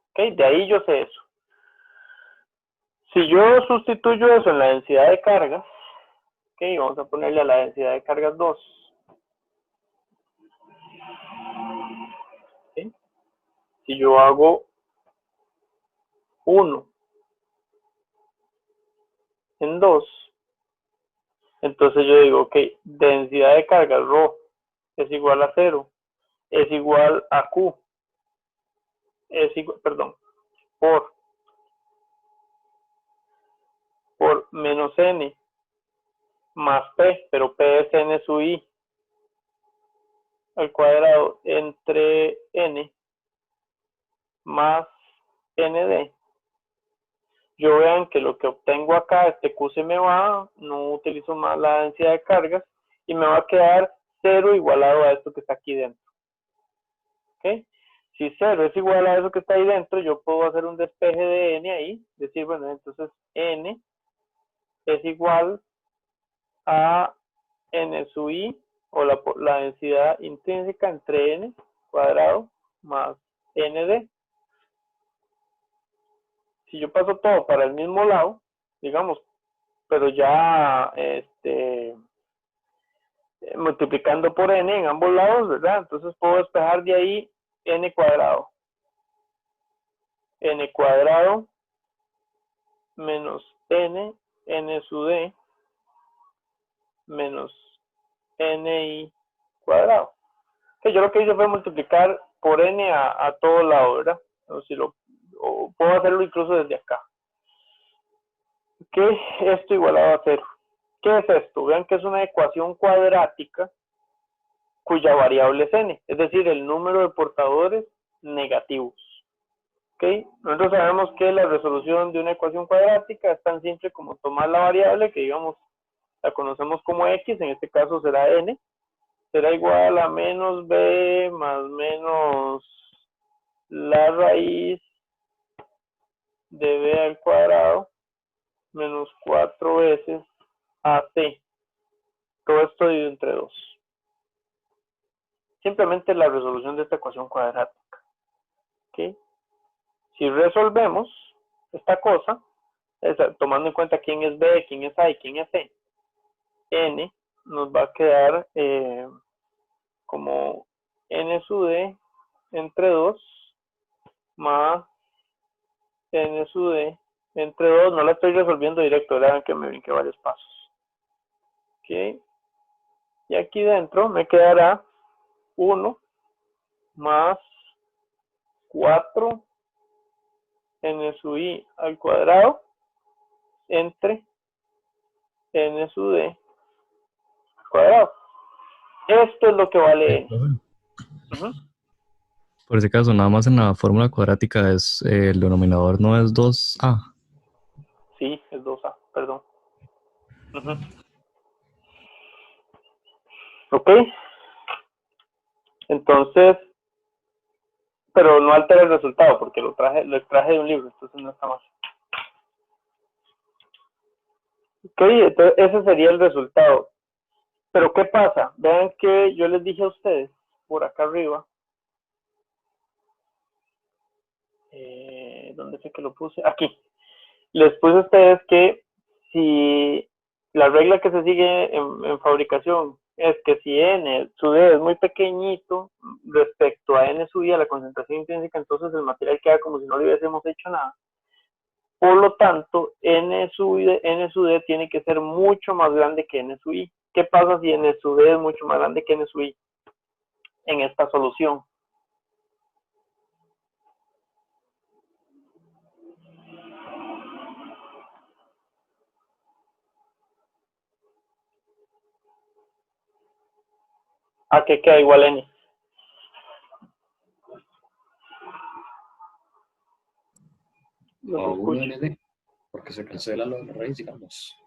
¿Okay? De ahí yo sé eso. Si yo sustituyo eso en la densidad de cargas, ¿okay? Vamos a ponerle a la densidad de cargas 2. ¿Okay? Si yo hago 1 en 2, entonces yo digo, ok, densidad de cargas ρ es igual a 0, es igual a Q, es igual, perdón, por menos N más P, pero P es N sub I al cuadrado entre N más ND. Yo vean que lo que obtengo acá, este Q se me va, no utilizo más la densidad de cargas y me va a quedar 0 igualado a esto que está aquí dentro. ¿Okay? Si 0 es igual a eso que está ahí dentro, yo puedo hacer un despeje de N ahí, decir, bueno, entonces N es igual a N sub I, o la densidad intrínseca entre N cuadrado más ND. Si yo paso todo para el mismo lado, digamos, pero ya multiplicando por N en ambos lados, ¿verdad? Entonces puedo despejar de ahí N cuadrado. N cuadrado menos N sub D menos NI cuadrado. Que yo lo que hice fue multiplicar por N a todo lado, ¿verdad? O puedo hacerlo incluso desde acá. ¿Qué es esto igualado a 0? ¿Qué es esto? Vean que es una ecuación cuadrática cuya variable es N, es decir, el número de portadores negativos. ¿Okay? Nosotros sabemos que la resolución de una ecuación cuadrática es tan simple como tomar la variable, que digamos la conocemos como X, en este caso será N, será igual a menos B más menos la raíz de B al cuadrado menos 4 veces AC. Todo esto dividido entre 2. Simplemente la resolución de esta ecuación cuadrática. ¿Okay? Si resolvemos esta cosa, tomando en cuenta quién es B, quién es A y quién es C, N nos va a quedar como N sub D entre 2 más N sub D entre 2, no la estoy resolviendo directo, vean que me brinqué varios pasos. ¿Okay? Y aquí dentro me quedará 1 más 4 n sub i al cuadrado entre n sub d al cuadrado. Esto es lo que vale n. Uh-huh. Por ese caso, nada más en la fórmula cuadrática es el denominador no es 2a. Sí, es 2a, perdón. Uh-huh. Ok. Entonces, pero no altera el resultado porque lo extraje de un libro, entonces no está mal. Ok, entonces ese sería el resultado. Pero ¿qué pasa? Vean que yo les dije a ustedes, por acá arriba, ¿dónde fue que lo puse? Aquí. Les puse a ustedes que si la regla que se sigue en fabricación es que si n sub d es muy pequeñito respecto a n sub i, a la concentración intrínseca, entonces el material queda como si no le hubiésemos hecho nada. Por lo tanto, n sub d tiene que ser mucho más grande que n sub i. ¿Qué pasa si n sub d es mucho más grande que n sub i en esta solución? ¿A qué queda igual n? A 1 nd, porque se cancela lo de la raíz, digamos.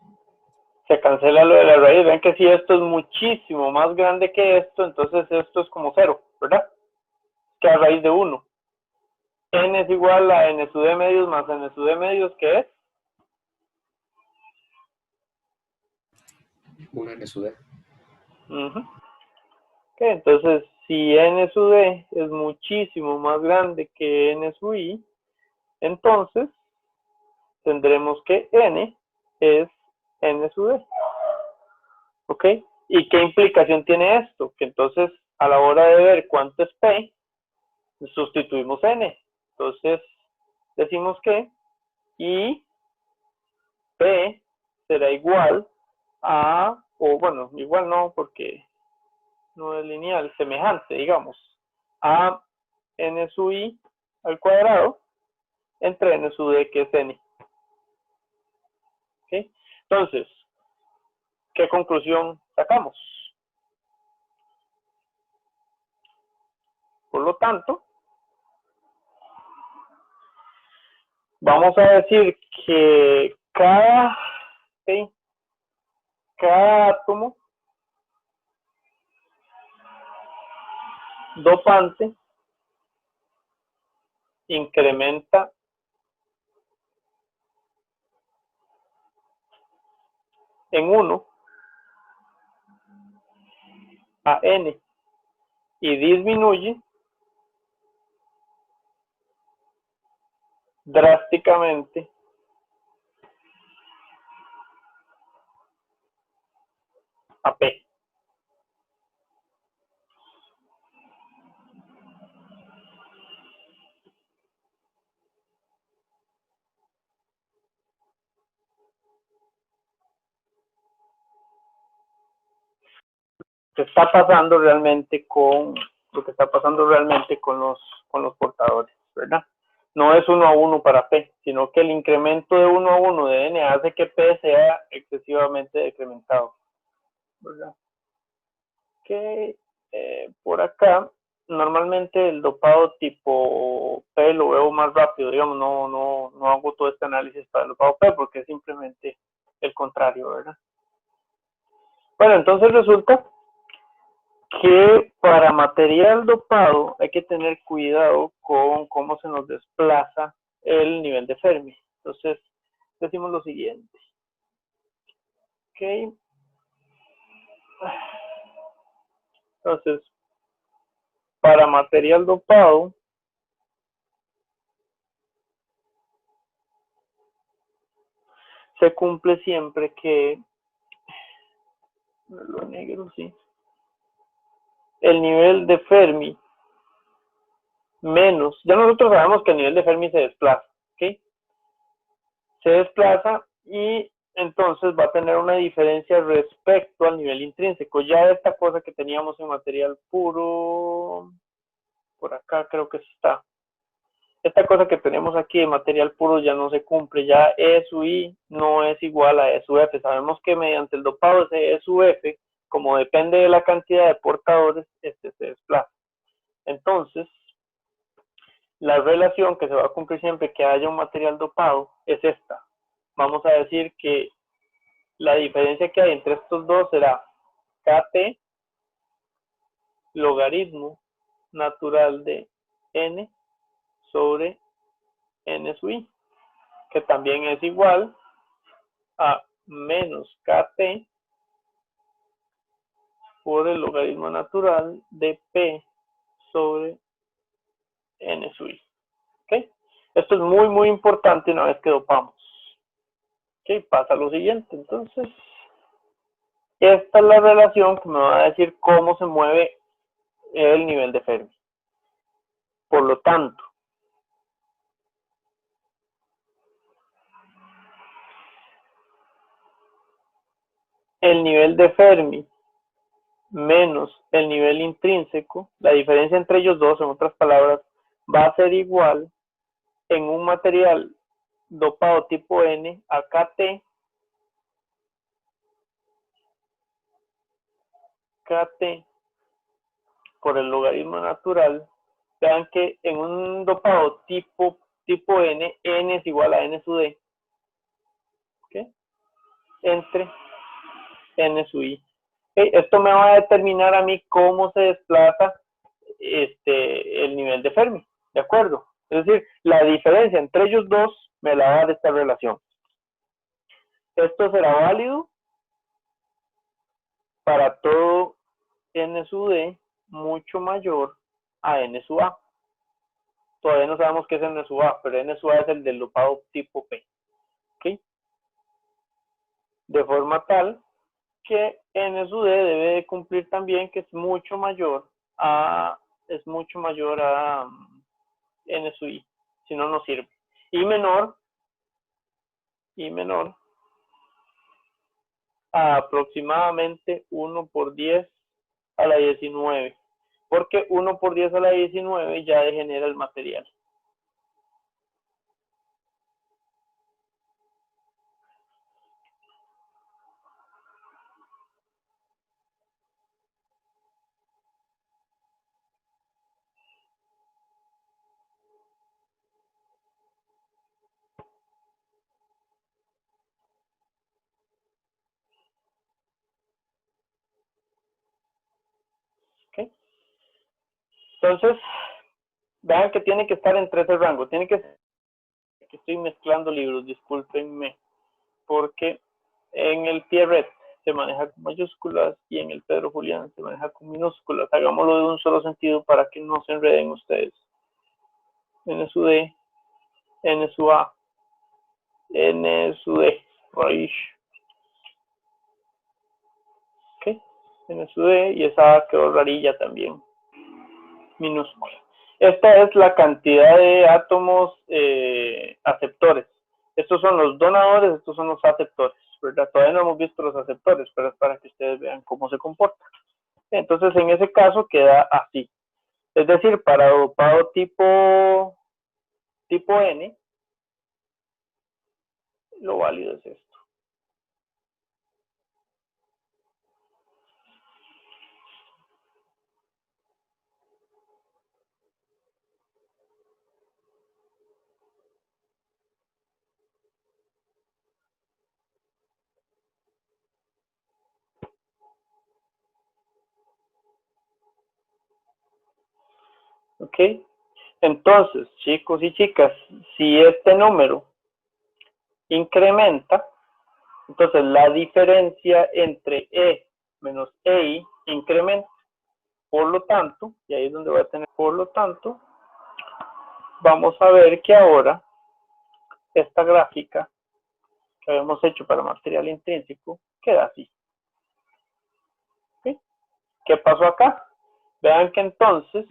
Se cancela lo de la raíz. Ven que si esto es muchísimo más grande que esto, entonces esto es como 0, ¿verdad? Que a raíz de 1. N es igual a n sub d medios más n sub d medios, ¿qué es? 1 n sub d. Uh-huh. Okay, entonces, si n sub d es muchísimo más grande que n sub i, entonces tendremos que n es n sub d. ¿Ok? ¿Y qué implicación tiene esto? Que entonces, a la hora de ver cuánto es P, sustituimos n. Entonces, decimos que I P será igual a, o bueno, igual no, porque no es lineal, semejante, digamos, a n sub i al cuadrado entre n sub d, que es n. ¿Ok? Entonces, ¿qué conclusión sacamos? Por lo tanto, vamos a decir que cada átomo dopante incrementa en 1 a n y disminuye drásticamente a P. Que está pasando realmente con lo que está pasando realmente con los portadores, ¿verdad? No es 1 a 1 para P, sino que el incremento de 1 a 1 de N hace que P sea excesivamente decrementado, ¿verdad? Que por acá, normalmente el dopado tipo P lo veo más rápido, digamos, no hago todo este análisis para el dopado P porque es simplemente el contrario, ¿verdad? Bueno, entonces resulta que para material dopado hay que tener cuidado con cómo se nos desplaza el nivel de Fermi. Entonces, decimos lo siguiente. Ok. Entonces, para material dopado, se cumple siempre que, lo negro, sí, el nivel de Fermi menos, ya nosotros sabemos que el nivel de Fermi se desplaza, ¿ok? Se desplaza y entonces va a tener una diferencia respecto al nivel intrínseco. Ya esta cosa que teníamos en material puro, por acá creo que está. Esta cosa que tenemos aquí de material puro ya no se cumple, ya E sub I no es igual a E sub F. Sabemos que mediante el dopado de E sub F, como depende de la cantidad de portadores, este se desplaza. Entonces, la relación que se va a cumplir siempre que haya un material dopado es esta. Vamos a decir que la diferencia que hay entre estos dos será KT logaritmo natural de N sobre N sub I, que también es igual a menos KT por el logaritmo natural de P sobre N sub I. ¿Okay? Esto es muy, muy importante una vez que dopamos. ¿Okay? Pasa lo siguiente, entonces. Esta es la relación que me va a decir cómo se mueve el nivel de Fermi. Por lo tanto, el nivel de Fermi menos el nivel intrínseco, la diferencia entre ellos dos, en otras palabras, va a ser igual en un material dopado tipo N a KT por el logaritmo natural. Vean que en un dopado tipo N, N es igual a N sub D, ¿okay? Entre N sub I. ¿Okay? Esto me va a determinar a mí cómo se desplaza el nivel de Fermi, ¿de acuerdo? Es decir, la diferencia entre ellos dos me la va a dar esta relación. Esto será válido para todo N sub D mucho mayor a N sub A. Todavía no sabemos qué es N sub A, pero N sub A es el del dopado tipo P. ¿Okay? De forma tal que N sub D debe de cumplir también que es mucho mayor a N sub I, si no, no sirve. Y menor a aproximadamente 1 por 10 a la 19, porque 1 por 10 a la 19 ya degenera el material. ¿Okay? Entonces, vean que tiene que estar entre ese rango. Tiene que estoy mezclando libros, discúlpenme, porque en el Pierret se maneja con mayúsculas y en el Pedro Julián se maneja con minúsculas. Hagámoslo de un solo sentido para que no se enreden ustedes. N sub D, N sub A, N sub D, raíz. ¿Ok? N sub D y esa A quedó rarilla también, minúscula. Esta es la cantidad de átomos aceptores. Estos son los donadores, estos son los aceptores, ¿verdad? Todavía no hemos visto los aceptores, pero es para que ustedes vean cómo se comporta. Entonces, en ese caso queda así. Es decir, para dopado tipo N, lo válido es esto. ¿Ok? Entonces, chicos y chicas, si este número incrementa, entonces la diferencia entre E menos EI incrementa. Por lo tanto, y ahí es donde voy a tener, por lo tanto, vamos a ver que ahora esta gráfica que habíamos hecho para material intrínseco queda así. ¿Sí? ¿Qué pasó acá? Vean que entonces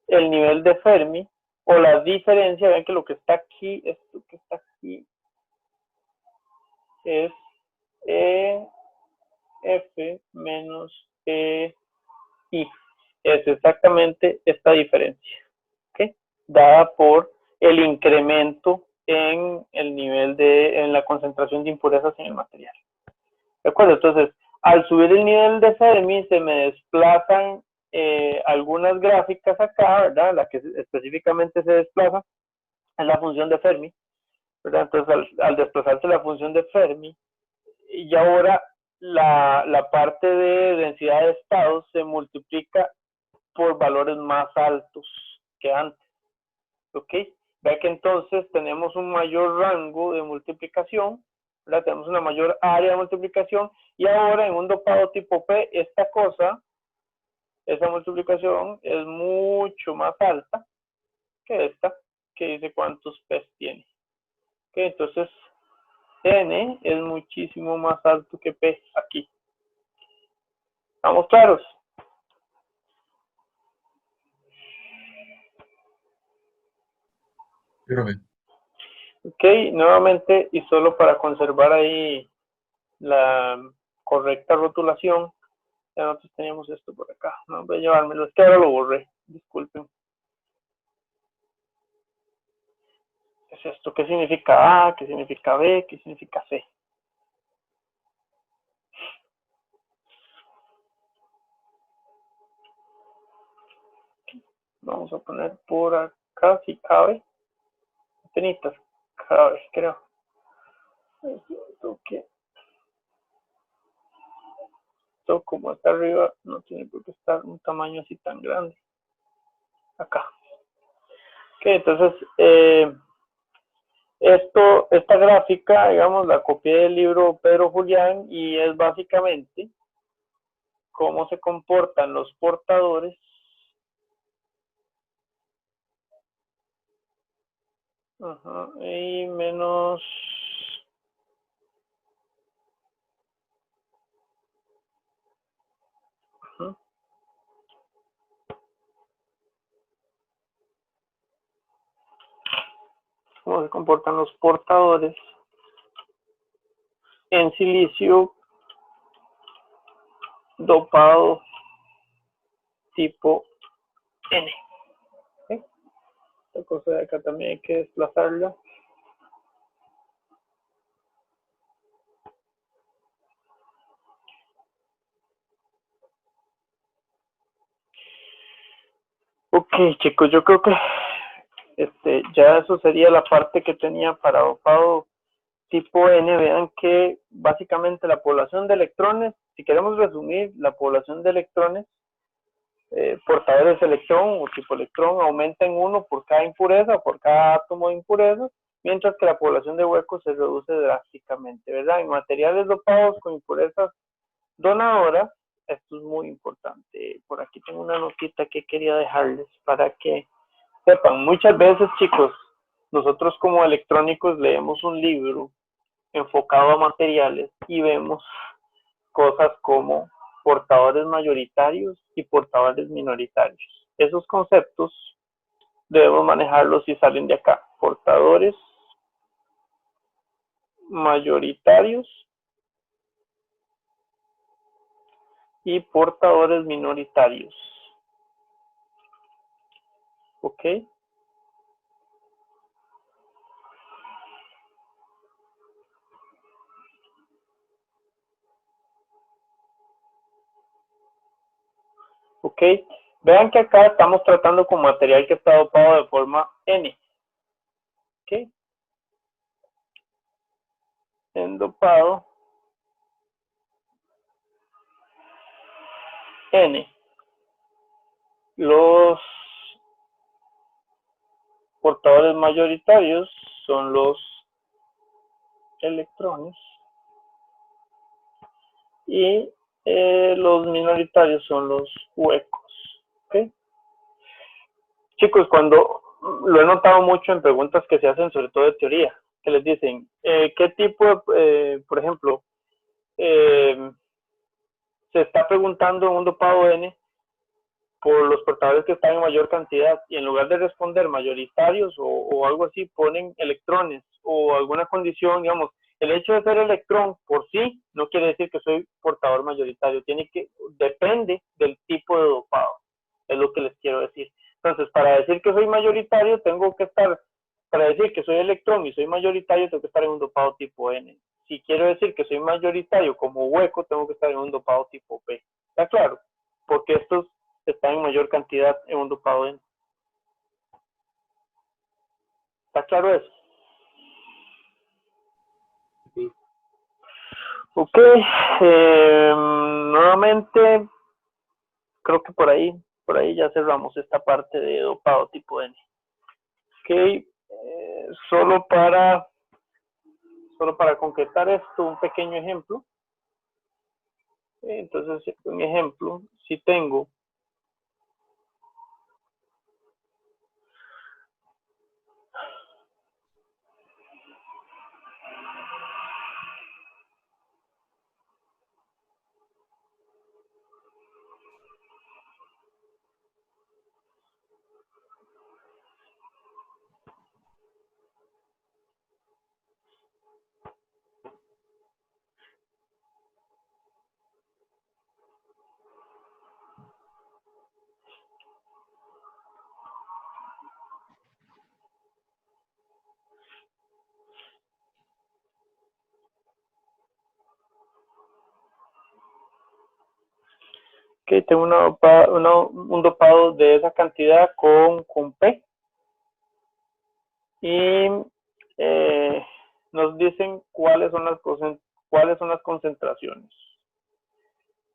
el nivel de Fermi o la diferencia, vean que lo que está aquí, esto que está aquí, es EF menos EI. es exactamente esta diferencia, ¿ok? Dada por el incremento en el nivel en la concentración de impurezas en el material. ¿De acuerdo? Entonces, al subir el nivel de Fermi, se me desplazan algunas gráficas acá, ¿verdad? La que específicamente se desplaza es la función de Fermi, ¿verdad? Entonces, al desplazarse la función de Fermi, y ahora la parte de densidad de estados se multiplica por valores más altos que antes, ¿ok? Vea que entonces tenemos un mayor rango de multiplicación, ¿verdad? Tenemos una mayor área de multiplicación, y ahora en un dopado tipo P, esa multiplicación es mucho más alta que esta, que dice cuántos P tiene. ¿Ok? Entonces, N es muchísimo más alto que P aquí. ¿Estamos claros? Ok, nuevamente, y solo para conservar ahí la correcta rotulación, ya nosotros teníamos esto por acá. No voy a llevármelo, es que ahora lo borré, disculpen. ¿Qué es esto? ¿Qué significa A? ¿Qué significa B? ¿Qué significa C? Vamos a poner por acá, si cabe. Penitas, cabe, creo. Esto como está arriba, no tiene por qué estar un tamaño así tan grande. Acá. Ok, entonces, esta gráfica, digamos, la copié del libro Pedro Julián y es básicamente cómo se comportan los portadores y menos cómo se comportan los portadores en silicio dopado tipo N. ¿Okay? Esta cosa de acá también hay que desplazarla. Ok, chicos, yo creo que ya eso sería la parte que tenía para dopado tipo N. Vean que básicamente la población de electrones, si queremos resumir, la población de electrones, portadores de electrón o tipo electrón, aumenta en 1 por cada impureza, por cada átomo de impureza, mientras que la población de huecos se reduce drásticamente, ¿verdad? En materiales dopados con impurezas donadoras, esto es muy importante. Por aquí tengo una notita que quería dejarles para que sepan. Muchas veces, chicos, nosotros como electrónicos leemos un libro enfocado a materiales y vemos cosas como portadores mayoritarios y portadores minoritarios. Esos conceptos debemos manejarlos si salen de acá. Portadores mayoritarios y portadores minoritarios. ¿Ok? ¿Ok? Vean que acá estamos tratando con material que está dopado de forma N. ¿Ok? En dopado N. Los portadores mayoritarios son los electrones y los minoritarios son los huecos. ¿Okay? Chicos, cuando lo he notado mucho en preguntas que se hacen, sobre todo de teoría, que les dicen, ¿qué tipo de, por ejemplo, se está preguntando en un dopado N por los portadores que están en mayor cantidad, y en lugar de responder mayoritarios o algo así, ponen electrones o alguna condición, digamos, el hecho de ser electrón por sí no quiere decir que soy portador mayoritario, depende del tipo de dopado. es lo que les quiero decir. Entonces, para decir que soy mayoritario, tengo que estar, para decir que soy electrón y soy mayoritario, tengo que estar en un dopado tipo N. Si quiero decir que soy mayoritario como hueco, tengo que estar en un dopado tipo P. ¿Está claro? Porque estos están en mayor cantidad en un dopado N. ¿Está claro eso? Sí. Ok. Nuevamente, creo que por ahí ya cerramos esta parte de dopado tipo N. Ok. Solo para concretar esto, un pequeño ejemplo. Entonces, un ejemplo, si tengo que tengo un dopado de esa cantidad con P, y nos dicen cuáles son las concentraciones.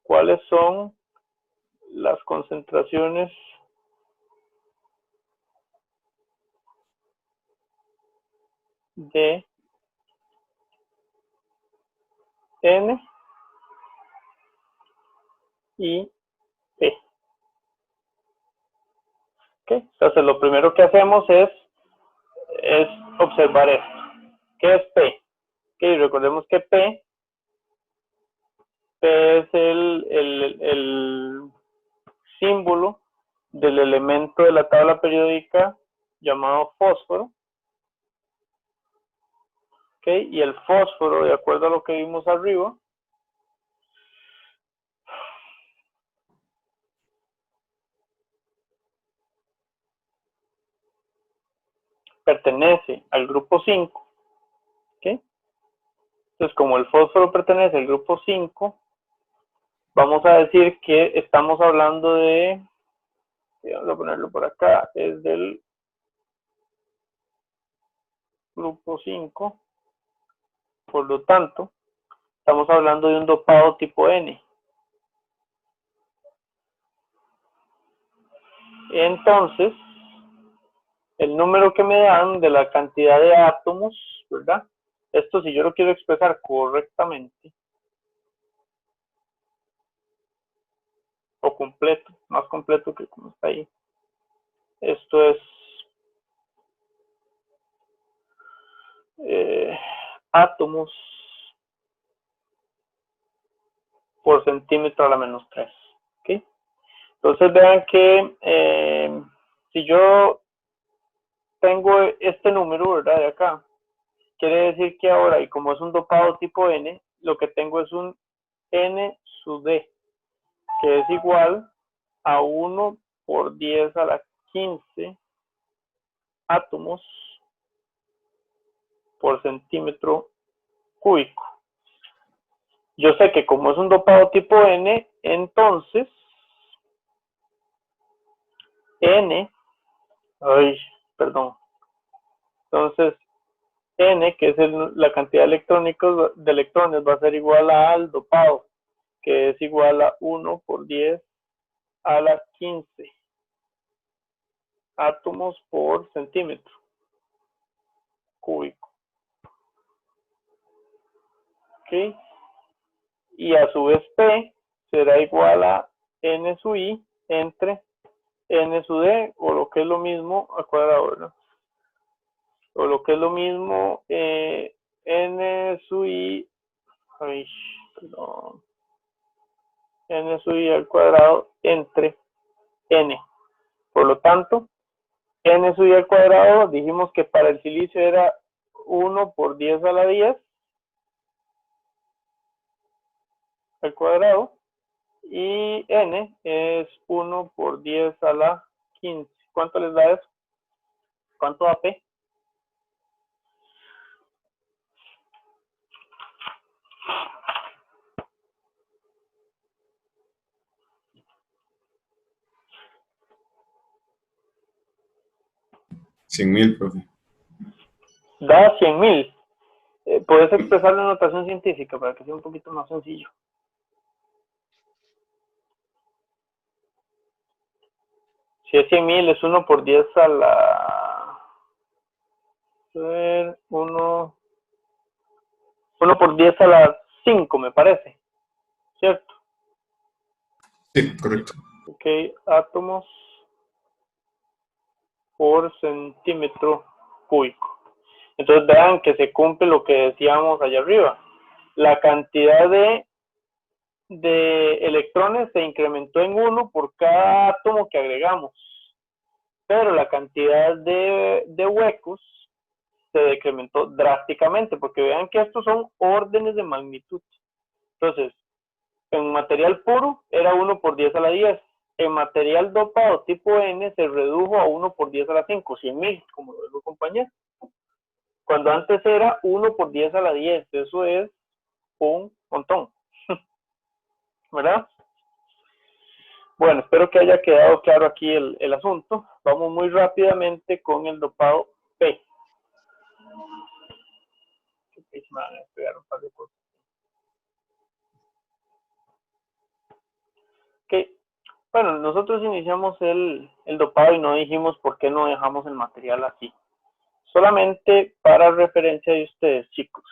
¿Cuáles son las concentraciones de N y P? ¿Okay? Entonces, lo primero que hacemos es observar esto. ¿Qué es P? Okay, recordemos que P es el símbolo del elemento de la tabla periódica llamado fósforo. Okay, y el fósforo, de acuerdo a lo que vimos arriba, pertenece al grupo 5. ¿Okay? Entonces, como el fósforo pertenece al grupo 5, vamos a decir que estamos hablando de, vamos a ponerlo por acá, es del grupo 5. Por lo tanto, estamos hablando de un dopado tipo N. Entonces, el número que me dan de la cantidad de átomos, ¿verdad? Esto, si yo lo quiero expresar correctamente, o completo, más completo que como está ahí. Esto es átomos por centímetro a la menos 3. ¿Okay? Entonces vean que si yo tengo este número, ¿verdad? De acá, quiere decir que ahora, y como es un dopado tipo N, lo que tengo es un N sub D, que es igual a 1 por 10 a la 15 átomos por centímetro cúbico. Yo sé que como es un dopado tipo N, entonces N, entonces N, que es la cantidad de electrones, va a ser igual al dopado, que es igual a 1 por 10 a la 15 átomos por centímetro cúbico. ¿Ok? Y a su vez P será igual a N sub I entre N sub D, o lo que es lo mismo al cuadrado, ¿no? O lo que es lo mismo N sub I, N sub I al cuadrado entre N. Por lo tanto, N sub I al cuadrado, dijimos que para el silicio era 1 por 10 a la 10 al cuadrado, Y N es 1 por 10 a la 15. ¿Cuánto les da eso? ¿Cuánto da P? $100,000, profe. Da 100.000. Puedes expresarlo en notación científica para que sea un poquito más sencillo. Si es 100.000 es 1 por 10 a la... 1 por 10 a la 5 me parece. ¿Cierto? Sí, correcto. Ok, átomos por centímetro cúbico. Entonces vean que se cumple lo que decíamos allá arriba. La cantidad de electrones se incrementó en 1 por cada átomo que agregamos. Pero la cantidad de huecos se decrementó drásticamente, porque vean que estos son órdenes de magnitud. Entonces, en material puro era 1 por 10 a la 10. En material dopado tipo N se redujo a 1 por 10 a la 5, 100.000, como lo dijo el compañero. Cuando antes era 1 por 10 a la 10, eso es un montón. ¿Verdad? Bueno, espero que haya quedado claro aquí el asunto. Vamos muy rápidamente con el dopado P. Ok, bueno, nosotros iniciamos el dopado y no dijimos por qué no dejamos el material así. Solamente para referencia de ustedes, chicos.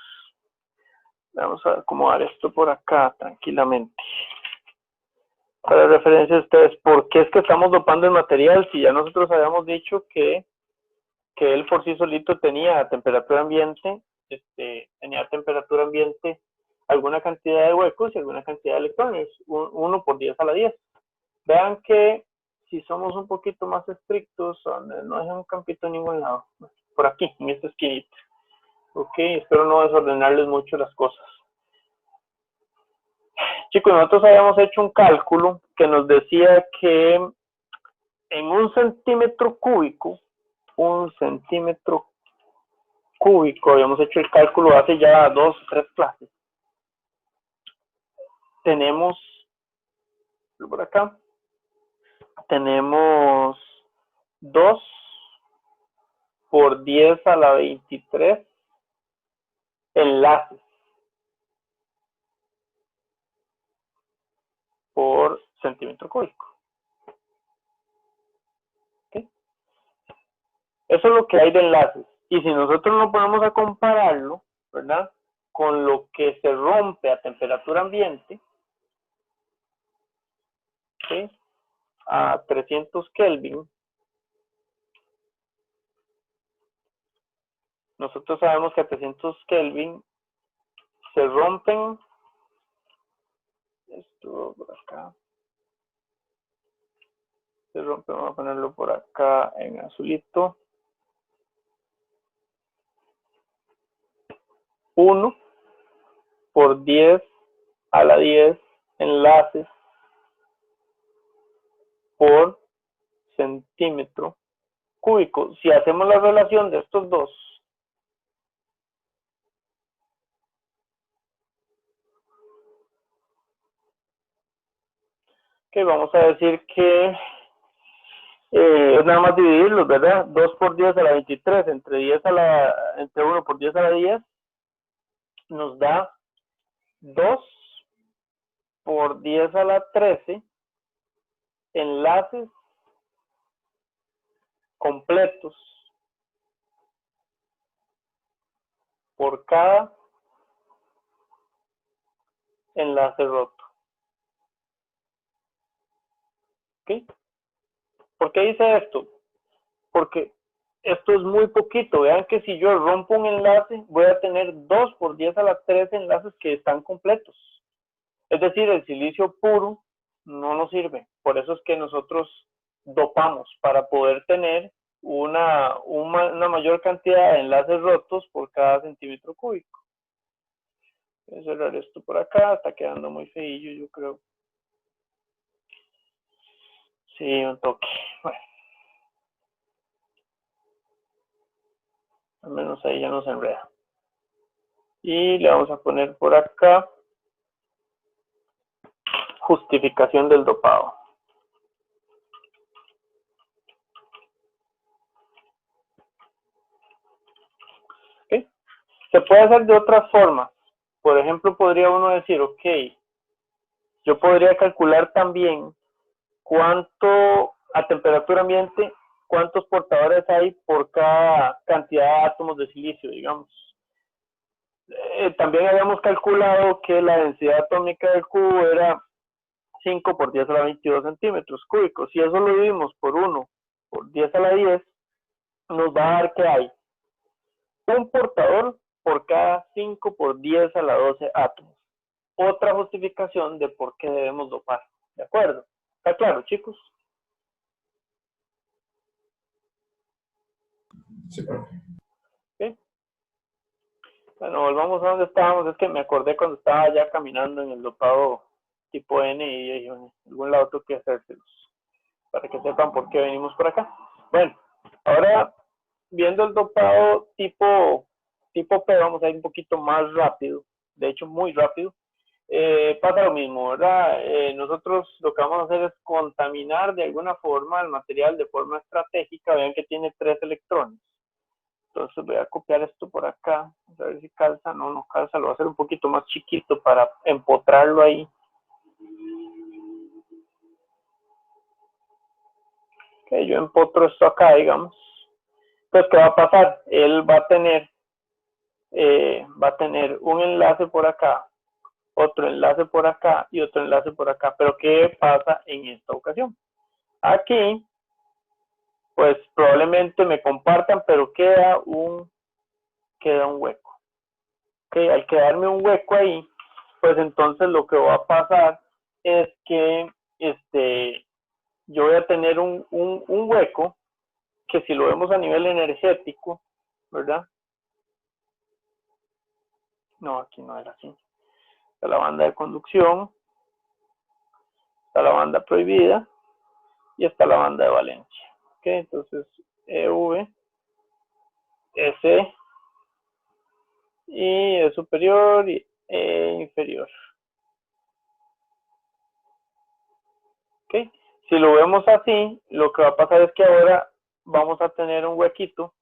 Vamos a acomodar esto por acá tranquilamente. Para referencia de ustedes, ¿por qué es que estamos dopando el material? Si ya nosotros habíamos dicho que él por sí solito tenía temperatura ambiente, alguna cantidad de huecos y alguna cantidad de electrones, 1 por 10 a la 10. Vean que si somos un poquito más estrictos, no dejen un campito en ningún lado, por aquí, en esta esquinita. Ok, espero no desordenarles mucho las cosas. Chicos, nosotros habíamos hecho un cálculo que nos decía que en un centímetro cúbico, habíamos hecho el cálculo hace ya 2 o 3 clases. Tenemos, por acá, tenemos 2 por 10 a la 23 enlaces por centímetro cúbico. ¿Okay? Eso es lo que hay de enlaces. Y si nosotros lo ponemos a compararlo, ¿verdad?, con lo que se rompe a temperatura ambiente, ¿sí?, a 300 Kelvin, nosotros sabemos que a 300 Kelvin se rompen, esto por acá, se rompe, vamos a ponerlo por acá en azulito, 1 por 10 a la 10 enlaces por centímetro cúbico. Si hacemos la relación de estos dos, que vamos a decir que es nada más dividirlos, ¿verdad? 2 por 10 a la 23 entre 1 por 10 a la 10 nos da 2 por 10 a la 13 enlaces completos por cada enlace roto. ¿Ok? ¿Por qué dice esto? Porque esto es muy poquito. Vean que si yo rompo un enlace, voy a tener 2 por 10 a la 13 enlaces que están completos. Es decir, el silicio puro no nos sirve. Por eso es que nosotros dopamos, para poder tener una mayor cantidad de enlaces rotos por cada centímetro cúbico. Voy a cerrar esto por acá, está quedando muy feillo, yo creo. Sí, un toque. Bueno, al menos ahí ya no se enreda. Y le vamos a poner por acá justificación del dopado. ¿Okay? Se puede hacer de otras formas. Por ejemplo, podría uno decir, ok, yo podría calcular también cuánto a temperatura ambiente, cuántos portadores hay por cada cantidad de átomos de silicio, digamos. También habíamos calculado que la densidad atómica del cubo era 5 por 10 a la 22 centímetros cúbicos. Si eso lo dividimos por 1 por 10 a la 10, nos va a dar que hay un portador por cada 5 por 10 a la 12 átomos. Otra justificación de por qué debemos dopar. ¿De acuerdo? ¿Está claro, chicos? Sí, profe. ¿Sí? Bueno, volvamos a donde estábamos. Es que me acordé cuando estaba ya caminando en el dopado tipo N y dije, en algún lado tengo que hacérselos para que sepan por qué venimos por acá. Bueno, ahora viendo el dopado tipo P, vamos a ir un poquito más rápido, de hecho muy rápido. Pasa lo mismo, ¿verdad? Nosotros lo que vamos a hacer es contaminar de alguna forma el material de forma estratégica. Vean que tiene 3 electrones. Entonces voy a copiar esto por acá, a ver si calza. No calza, lo voy a hacer un poquito más chiquito para empotrarlo ahí. Ok, yo empotro esto acá, digamos. Pues, ¿qué va a pasar? Él va a tener un enlace por acá, otro enlace por acá y otro enlace por acá. Pero ¿qué pasa en esta ocasión? Aquí, pues probablemente me compartan, pero queda un hueco. Ok, al quedarme un hueco ahí, pues entonces lo que va a pasar es que yo voy a tener un hueco que, si lo vemos a nivel energético, ¿verdad? No, aquí no era así. Está la banda de conducción, está la banda prohibida y está la banda de valencia. Ok, entonces EV, S y E superior y E inferior. Ok, si lo vemos así, lo que va a pasar es que ahora vamos a tener un huequito,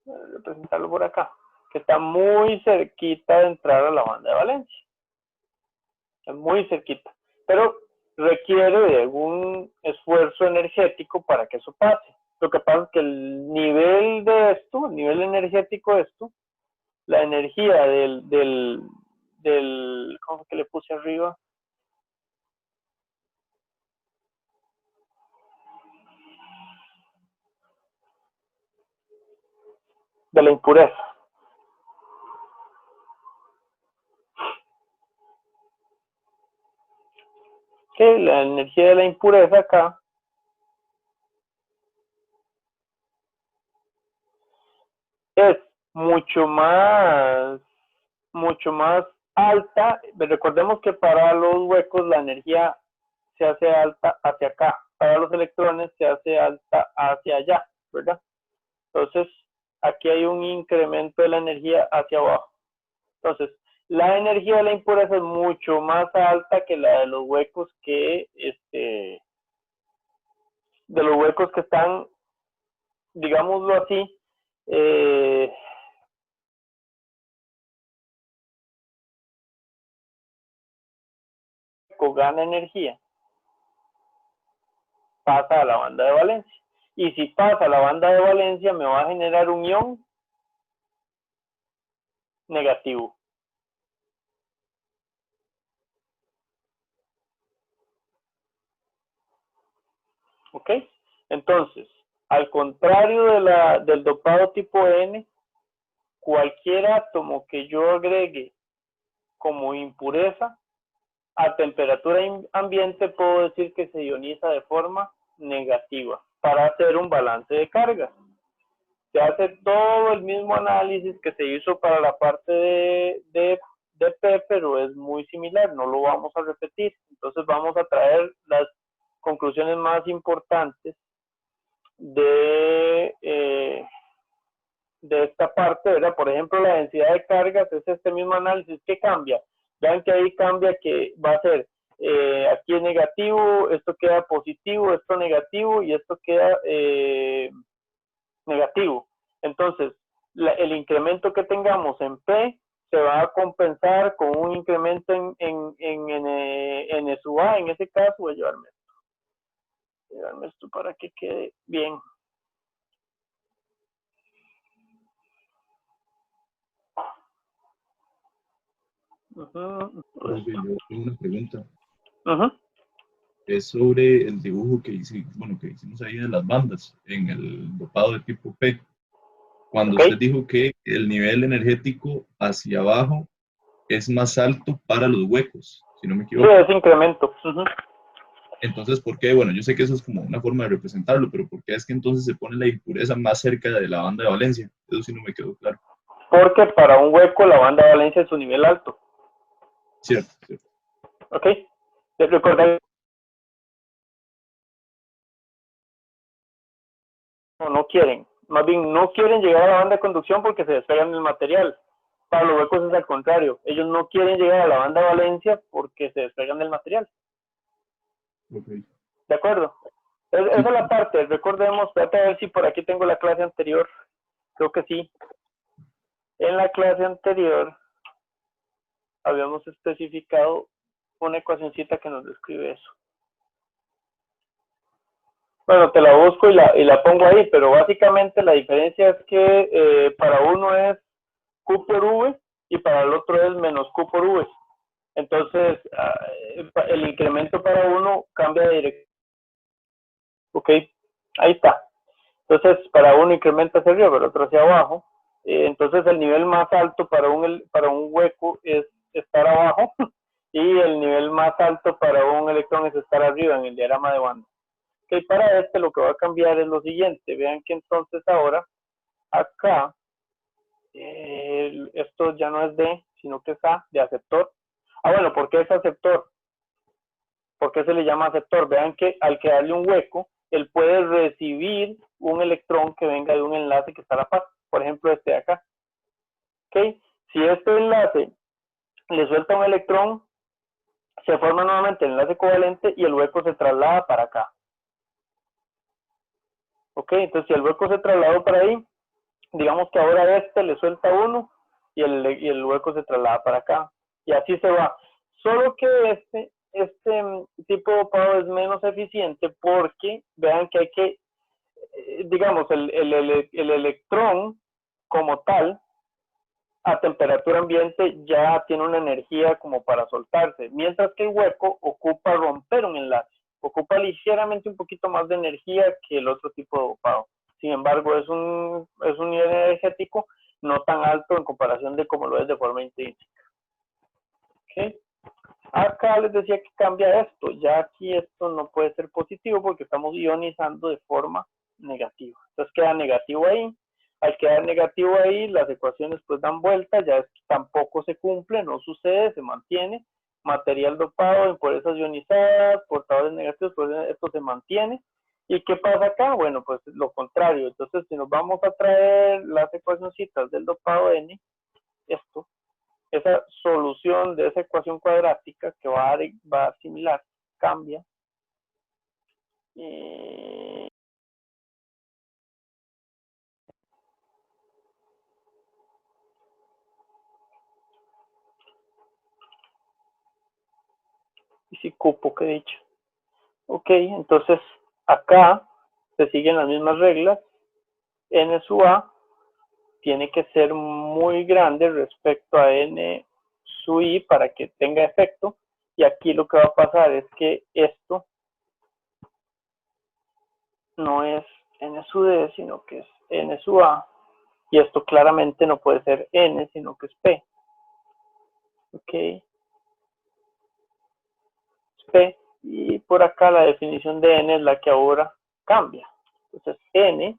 voy a representarlo por acá, que está muy cerquita de entrar a la banda de valencia. Está muy cerquita, pero requiere de algún esfuerzo energético para que eso pase. Lo que pasa es que el nivel de esto, el nivel energético de esto, la energía ¿cómo que le puse arriba? De la impureza. Que la energía de la impureza acá es mucho más alta. Recordemos que para los huecos la energía se hace alta hacia acá, para los electrones se hace alta hacia allá, ¿verdad? Entonces aquí hay un incremento de la energía hacia abajo. Entonces la energía de la impureza es mucho más alta que la de los huecos que están, digámoslo así, gana energía, pasa a la banda de valencia. Y si pasa a la banda de valencia, me va a generar un ion negativo. ¿Ok? Entonces, al contrario del dopado tipo N, cualquier átomo que yo agregue como impureza, a temperatura ambiente puedo decir que se ioniza de forma negativa para hacer un balance de cargas. Se hace todo el mismo análisis que se hizo para la parte de P, pero es muy similar, no lo vamos a repetir. Entonces vamos a traer conclusiones más importantes de esta parte, ¿verdad? Por ejemplo, la densidad de cargas es este mismo análisis que cambia. Vean que ahí cambia, que va a ser aquí es negativo, esto queda positivo, esto negativo y esto queda negativo. Entonces, el incremento que tengamos en P se va a compensar con un incremento en N sub A. En ese caso voy a llevarme esto para que quede bien. Profe, yo tengo una pregunta. Uh-huh. Es sobre el dibujo que hicimos ahí de las bandas en el dopado de tipo P. Cuando Okay. usted dijo que el nivel energético hacia abajo es más alto para los huecos, si no me equivoco. Sí, es incremento. Uh-huh. Entonces, ¿por qué? Bueno, yo sé que eso es como una forma de representarlo, pero ¿por qué es que entonces se pone la impureza más cerca de la banda de valencia? Eso sí no me quedó claro. Porque para un hueco la banda de valencia es su nivel alto. Cierto, cierto. ¿Ok? Recordad, no quieren. Más bien, no quieren llegar a la banda de conducción porque se despegan del material. Para los huecos es al contrario. Ellos no quieren llegar a la banda de valencia porque se despegan del material. Okay. ¿De acuerdo? Esa es la parte. Recordemos, trata de ver si por aquí tengo la clase anterior. Creo que sí. En la clase anterior habíamos especificado una ecuacioncita que nos describe eso. Bueno, te la busco y la pongo ahí, pero básicamente la diferencia es que para uno es Q por V y para el otro es menos Q por V. Entonces, el incremento para uno cambia de dirección. Ok, ahí está. Entonces, para uno incrementa hacia arriba, para el otro hacia abajo. Entonces, el nivel más alto para un hueco es estar abajo y el nivel más alto para un electrón es estar arriba en el diagrama de banda. Ok, para este lo que va a cambiar es lo siguiente. Vean que entonces ahora, acá, esto ya no es D, sino que es A, de aceptor. Ah, bueno, ¿por qué es aceptor? ¿Por qué se le llama aceptor? Vean que al quedarle un hueco, él puede recibir un electrón que venga de un enlace que está a la par. Por ejemplo, este de acá. ¿Ok? Si este enlace le suelta un electrón, se forma nuevamente el enlace covalente y el hueco se traslada para acá. ¿Ok? Entonces, si el hueco se trasladó para ahí, digamos que ahora este le suelta uno y el hueco se traslada para acá. Y así se va. Solo que este tipo de dopado es menos eficiente porque vean que hay que, digamos, el electrón como tal, a temperatura ambiente ya tiene una energía como para soltarse, mientras que el hueco ocupa romper un enlace, ocupa ligeramente un poquito más de energía que el otro tipo de dopado. Sin embargo, es un nivel energético no tan alto en comparación de como lo es de forma intrínseca. ¿Okay? Acá les decía que cambia esto. Ya aquí esto no puede ser positivo porque estamos ionizando de forma negativa. Entonces queda negativo ahí. Al quedar negativo ahí, las ecuaciones pues dan vuelta, ya tampoco se cumple, no sucede, se mantiene. Material dopado, impurezas ionizadas, portadores negativos, pues esto se mantiene. ¿Y qué pasa acá? Bueno, pues lo contrario. Entonces, si nos vamos a traer las ecuacioncitas del dopado N, esto, esa solución de esa ecuación cuadrática que va a similar, cambia. Y si cupo que he dicho. Ok, entonces acá se siguen las mismas reglas. N sub A tiene que ser muy grande respecto a N sub I para que tenga efecto. Y aquí lo que va a pasar es que esto no es N sub D, sino que es N sub A. Y esto claramente no puede ser N, sino que es P. Ok. Es P. Y por acá la definición de N es la que ahora cambia. Entonces N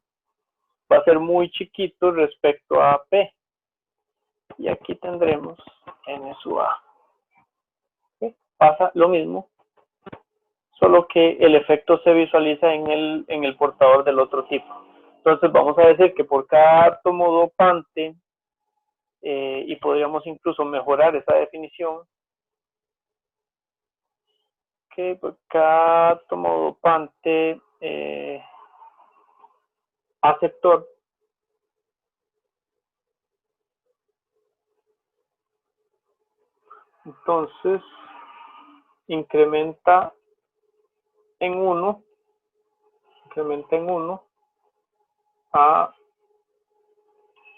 va a ser muy chiquito respecto a P. Y aquí tendremos N sub A. ¿Okay? Pasa lo mismo solo que el efecto se visualiza en el portador del otro tipo. Entonces vamos a decir que por cada átomo dopante, y podríamos incluso mejorar esa definición, que por cada átomo dopante aceptor, entonces incrementa en 1 a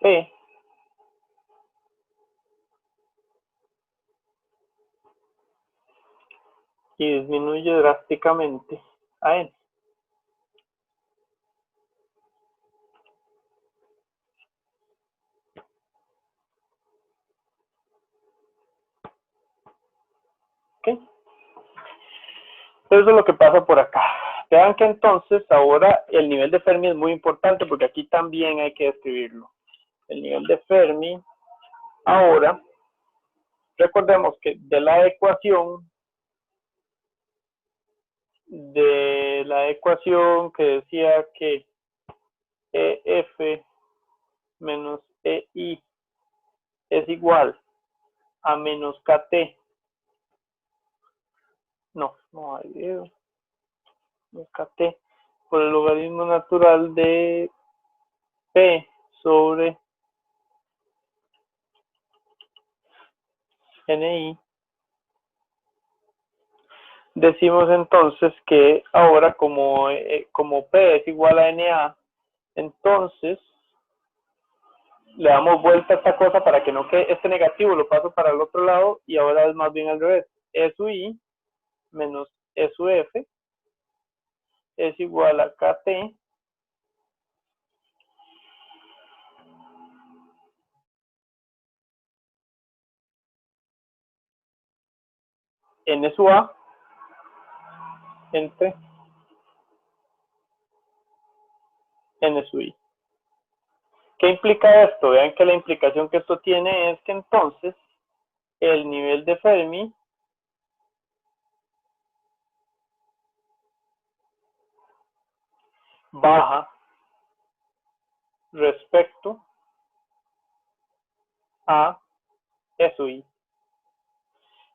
P y disminuye drásticamente a N. ¿Ok? Eso es lo que pasa por acá. Vean que entonces ahora el nivel de Fermi es muy importante porque aquí también hay que describirlo. El nivel de Fermi, ahora, recordemos que de la ecuación que decía que EF menos EI es igual a menos KT. No hay KT por el logaritmo natural de P sobre NI. Decimos entonces que ahora como P es igual a NA, entonces le damos vuelta a esta cosa para que no quede este negativo, lo paso para el otro lado y ahora es más bien al revés. E sub I menos E sub F es igual a KT N sub A entre N sub I. ¿Qué implica esto? Vean que la implicación que esto tiene es que entonces el nivel de Fermi baja respecto a E sub I.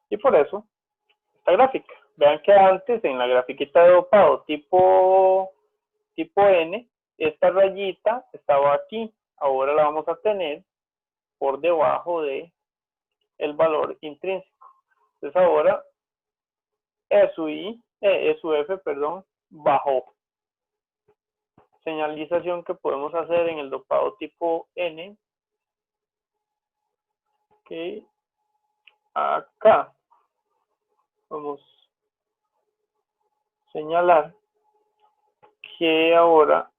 Y por eso, esta gráfica. Vean que antes en la grafiquita de dopado tipo N, esta rayita estaba aquí. Ahora la vamos a tener por debajo de el valor intrínseco. Entonces ahora E sub F, bajó. Señalización que podemos hacer en el dopado tipo N. Ok. Acá vamos a señalar que ahora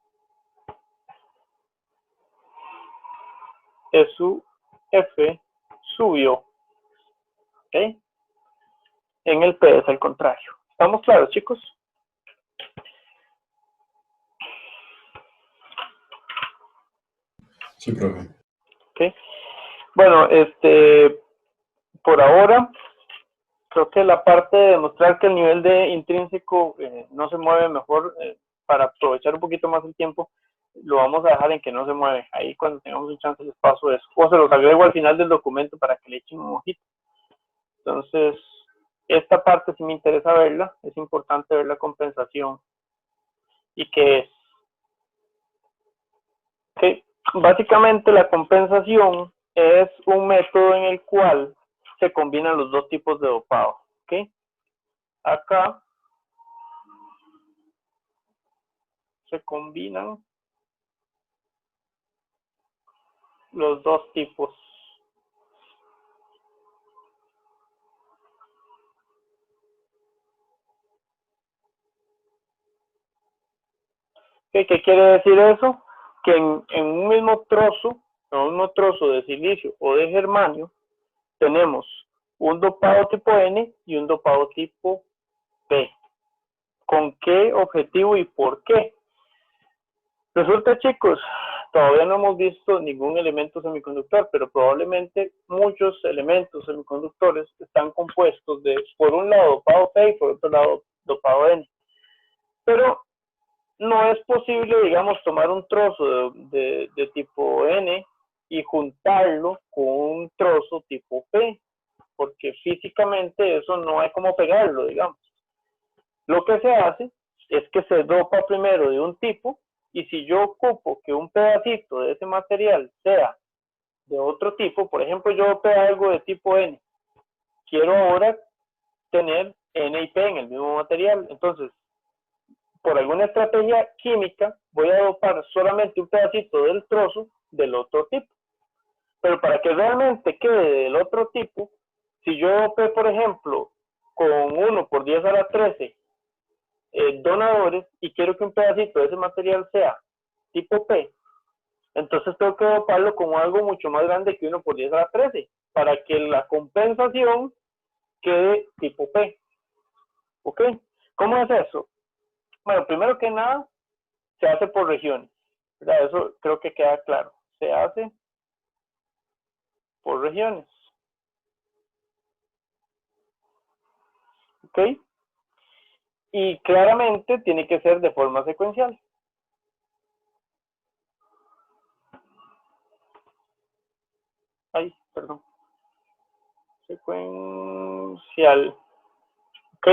E sub F subió. ¿Ok? En el P es al contrario. ¿Estamos claros, chicos? Sí, profe. ¿Ok? Bueno, por ahora, creo que la parte de demostrar que el nivel de intrínseco no se mueve mejor, para aprovechar un poquito más el tiempo, lo vamos a dejar en que no se mueve. Ahí cuando tengamos un chance les paso eso. O se los agrego al final del documento para que le echen un ojito. Entonces, esta parte sí me interesa verla. Es importante ver la compensación. ¿Y qué es? Okay. Básicamente la compensación es un método en el cual se combinan los dos tipos de dopado. ¿Okay? Acá se combinan los dos tipos. ¿Qué quiere decir eso? Que en un mismo trozo de silicio o de germanio, tenemos un dopado tipo N y un dopado tipo P. ¿Con qué objetivo y por qué? Resulta, chicos, todavía no hemos visto ningún elemento semiconductor, pero probablemente muchos elementos semiconductores están compuestos de, por un lado, dopado P y por otro lado, dopado N. Pero no es posible, digamos, tomar un trozo de tipo N y juntarlo con un trozo tipo P, porque físicamente eso no hay como pegarlo, digamos. Lo que se hace es que se dopa primero de un tipo, y si yo ocupo que un pedacito de ese material sea de otro tipo, por ejemplo, yo dopé algo de tipo N, quiero ahora tener N y P en el mismo material, entonces, por alguna estrategia química, voy a dopar solamente un pedacito del trozo del otro tipo. Pero para que realmente quede del otro tipo, si yo dopé, por ejemplo, con 1 por 10 a la 13 donadores y quiero que un pedacito de ese material sea tipo P, entonces tengo que doparlo con algo mucho más grande que 1 por 10 a la 13 para que la compensación quede tipo P. ¿Ok? ¿Cómo es eso? Bueno, primero que nada, se hace por regiones, ¿verdad? Eso creo que queda claro. Se hace por regiones. ¿Ok? Y claramente tiene que ser de forma secuencial. Ay, perdón. Secuencial. ¿Ok?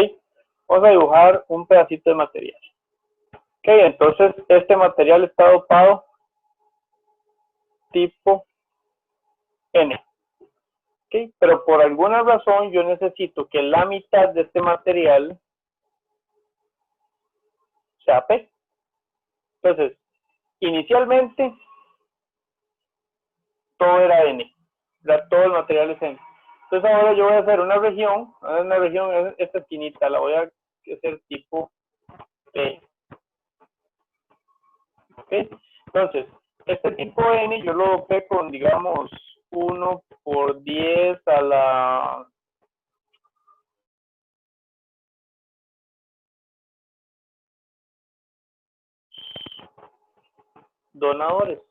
Vamos a dibujar un pedacito de material. Ok, entonces este material está dopado tipo N. ¿Ok? Pero por alguna razón yo necesito que la mitad de este material sea P. Entonces, inicialmente todo era N. Todo el material es N. Entonces ahora yo voy a hacer una región, esta esquinita, la voy a hacer tipo P. ¿Ok? Entonces, este tipo N yo lo dopé con, digamos, 1 por 10 a la donadores.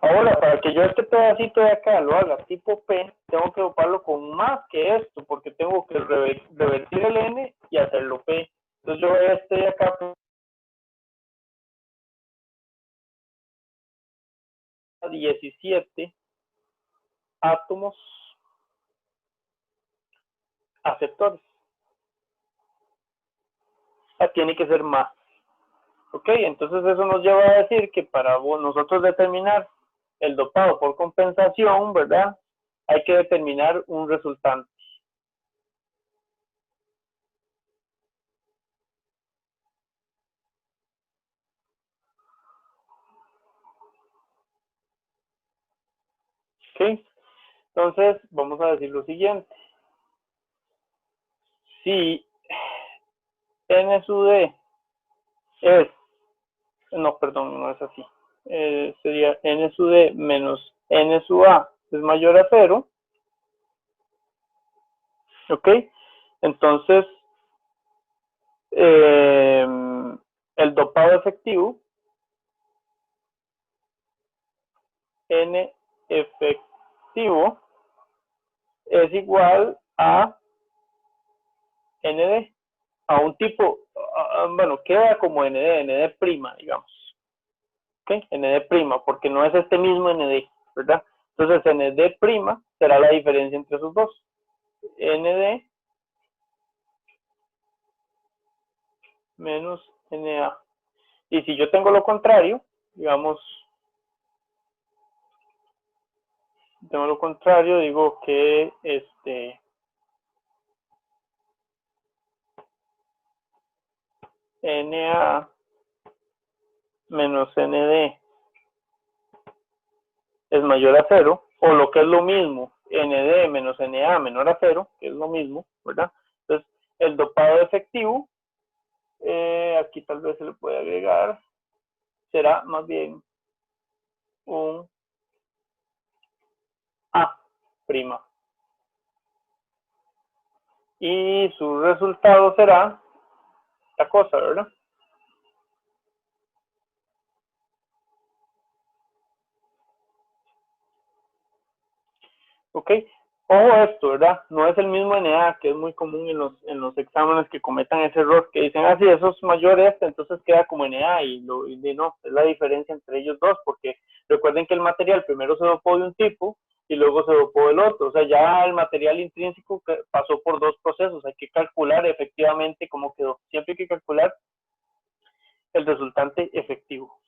Ahora, para que yo este pedacito de acá lo haga tipo P, tengo que doparlo con más que esto, porque tengo que revertir el N y hacerlo P. Entonces yo este de acá 17 átomos aceptores. Tiene que ser más. Ok, entonces eso nos lleva a decir que para nosotros determinar el dopado por compensación, ¿verdad? Hay que determinar un resultante. Ok, entonces vamos a decir lo siguiente. Si N sub D es, no, perdón, no es así. Sería N sub D menos N sub A es mayor a 0. Ok, entonces el dopado efectivo, N efectivo, es igual a ND, a un tipo, bueno, queda como ND prima, digamos. ¿Ok? ND prima, porque no es este mismo ND, ¿verdad? Entonces ND prima será la diferencia entre esos dos. ND menos NA. Y si yo tengo lo contrario, digamos, tengo lo contrario, digo que NA menos ND es mayor a 0, o lo que es lo mismo, ND menos NA menor a 0, que es lo mismo, ¿verdad? Entonces, el dopado efectivo, aquí tal vez se le puede agregar, será más bien un A'. Y su resultado será esta cosa, ¿verdad? Ok, Ojo esto, ¿verdad? No es el mismo Na, que es muy común en los exámenes que cometan ese error, que dicen, ah, sí, eso es mayor entonces queda como Na, y no, es la diferencia entre ellos dos, porque recuerden que el material primero se dopó de un tipo, y luego se dopó del otro, o sea, ya el material intrínseco pasó por dos procesos, hay que calcular efectivamente cómo quedó, siempre hay que calcular el resultante efectivo,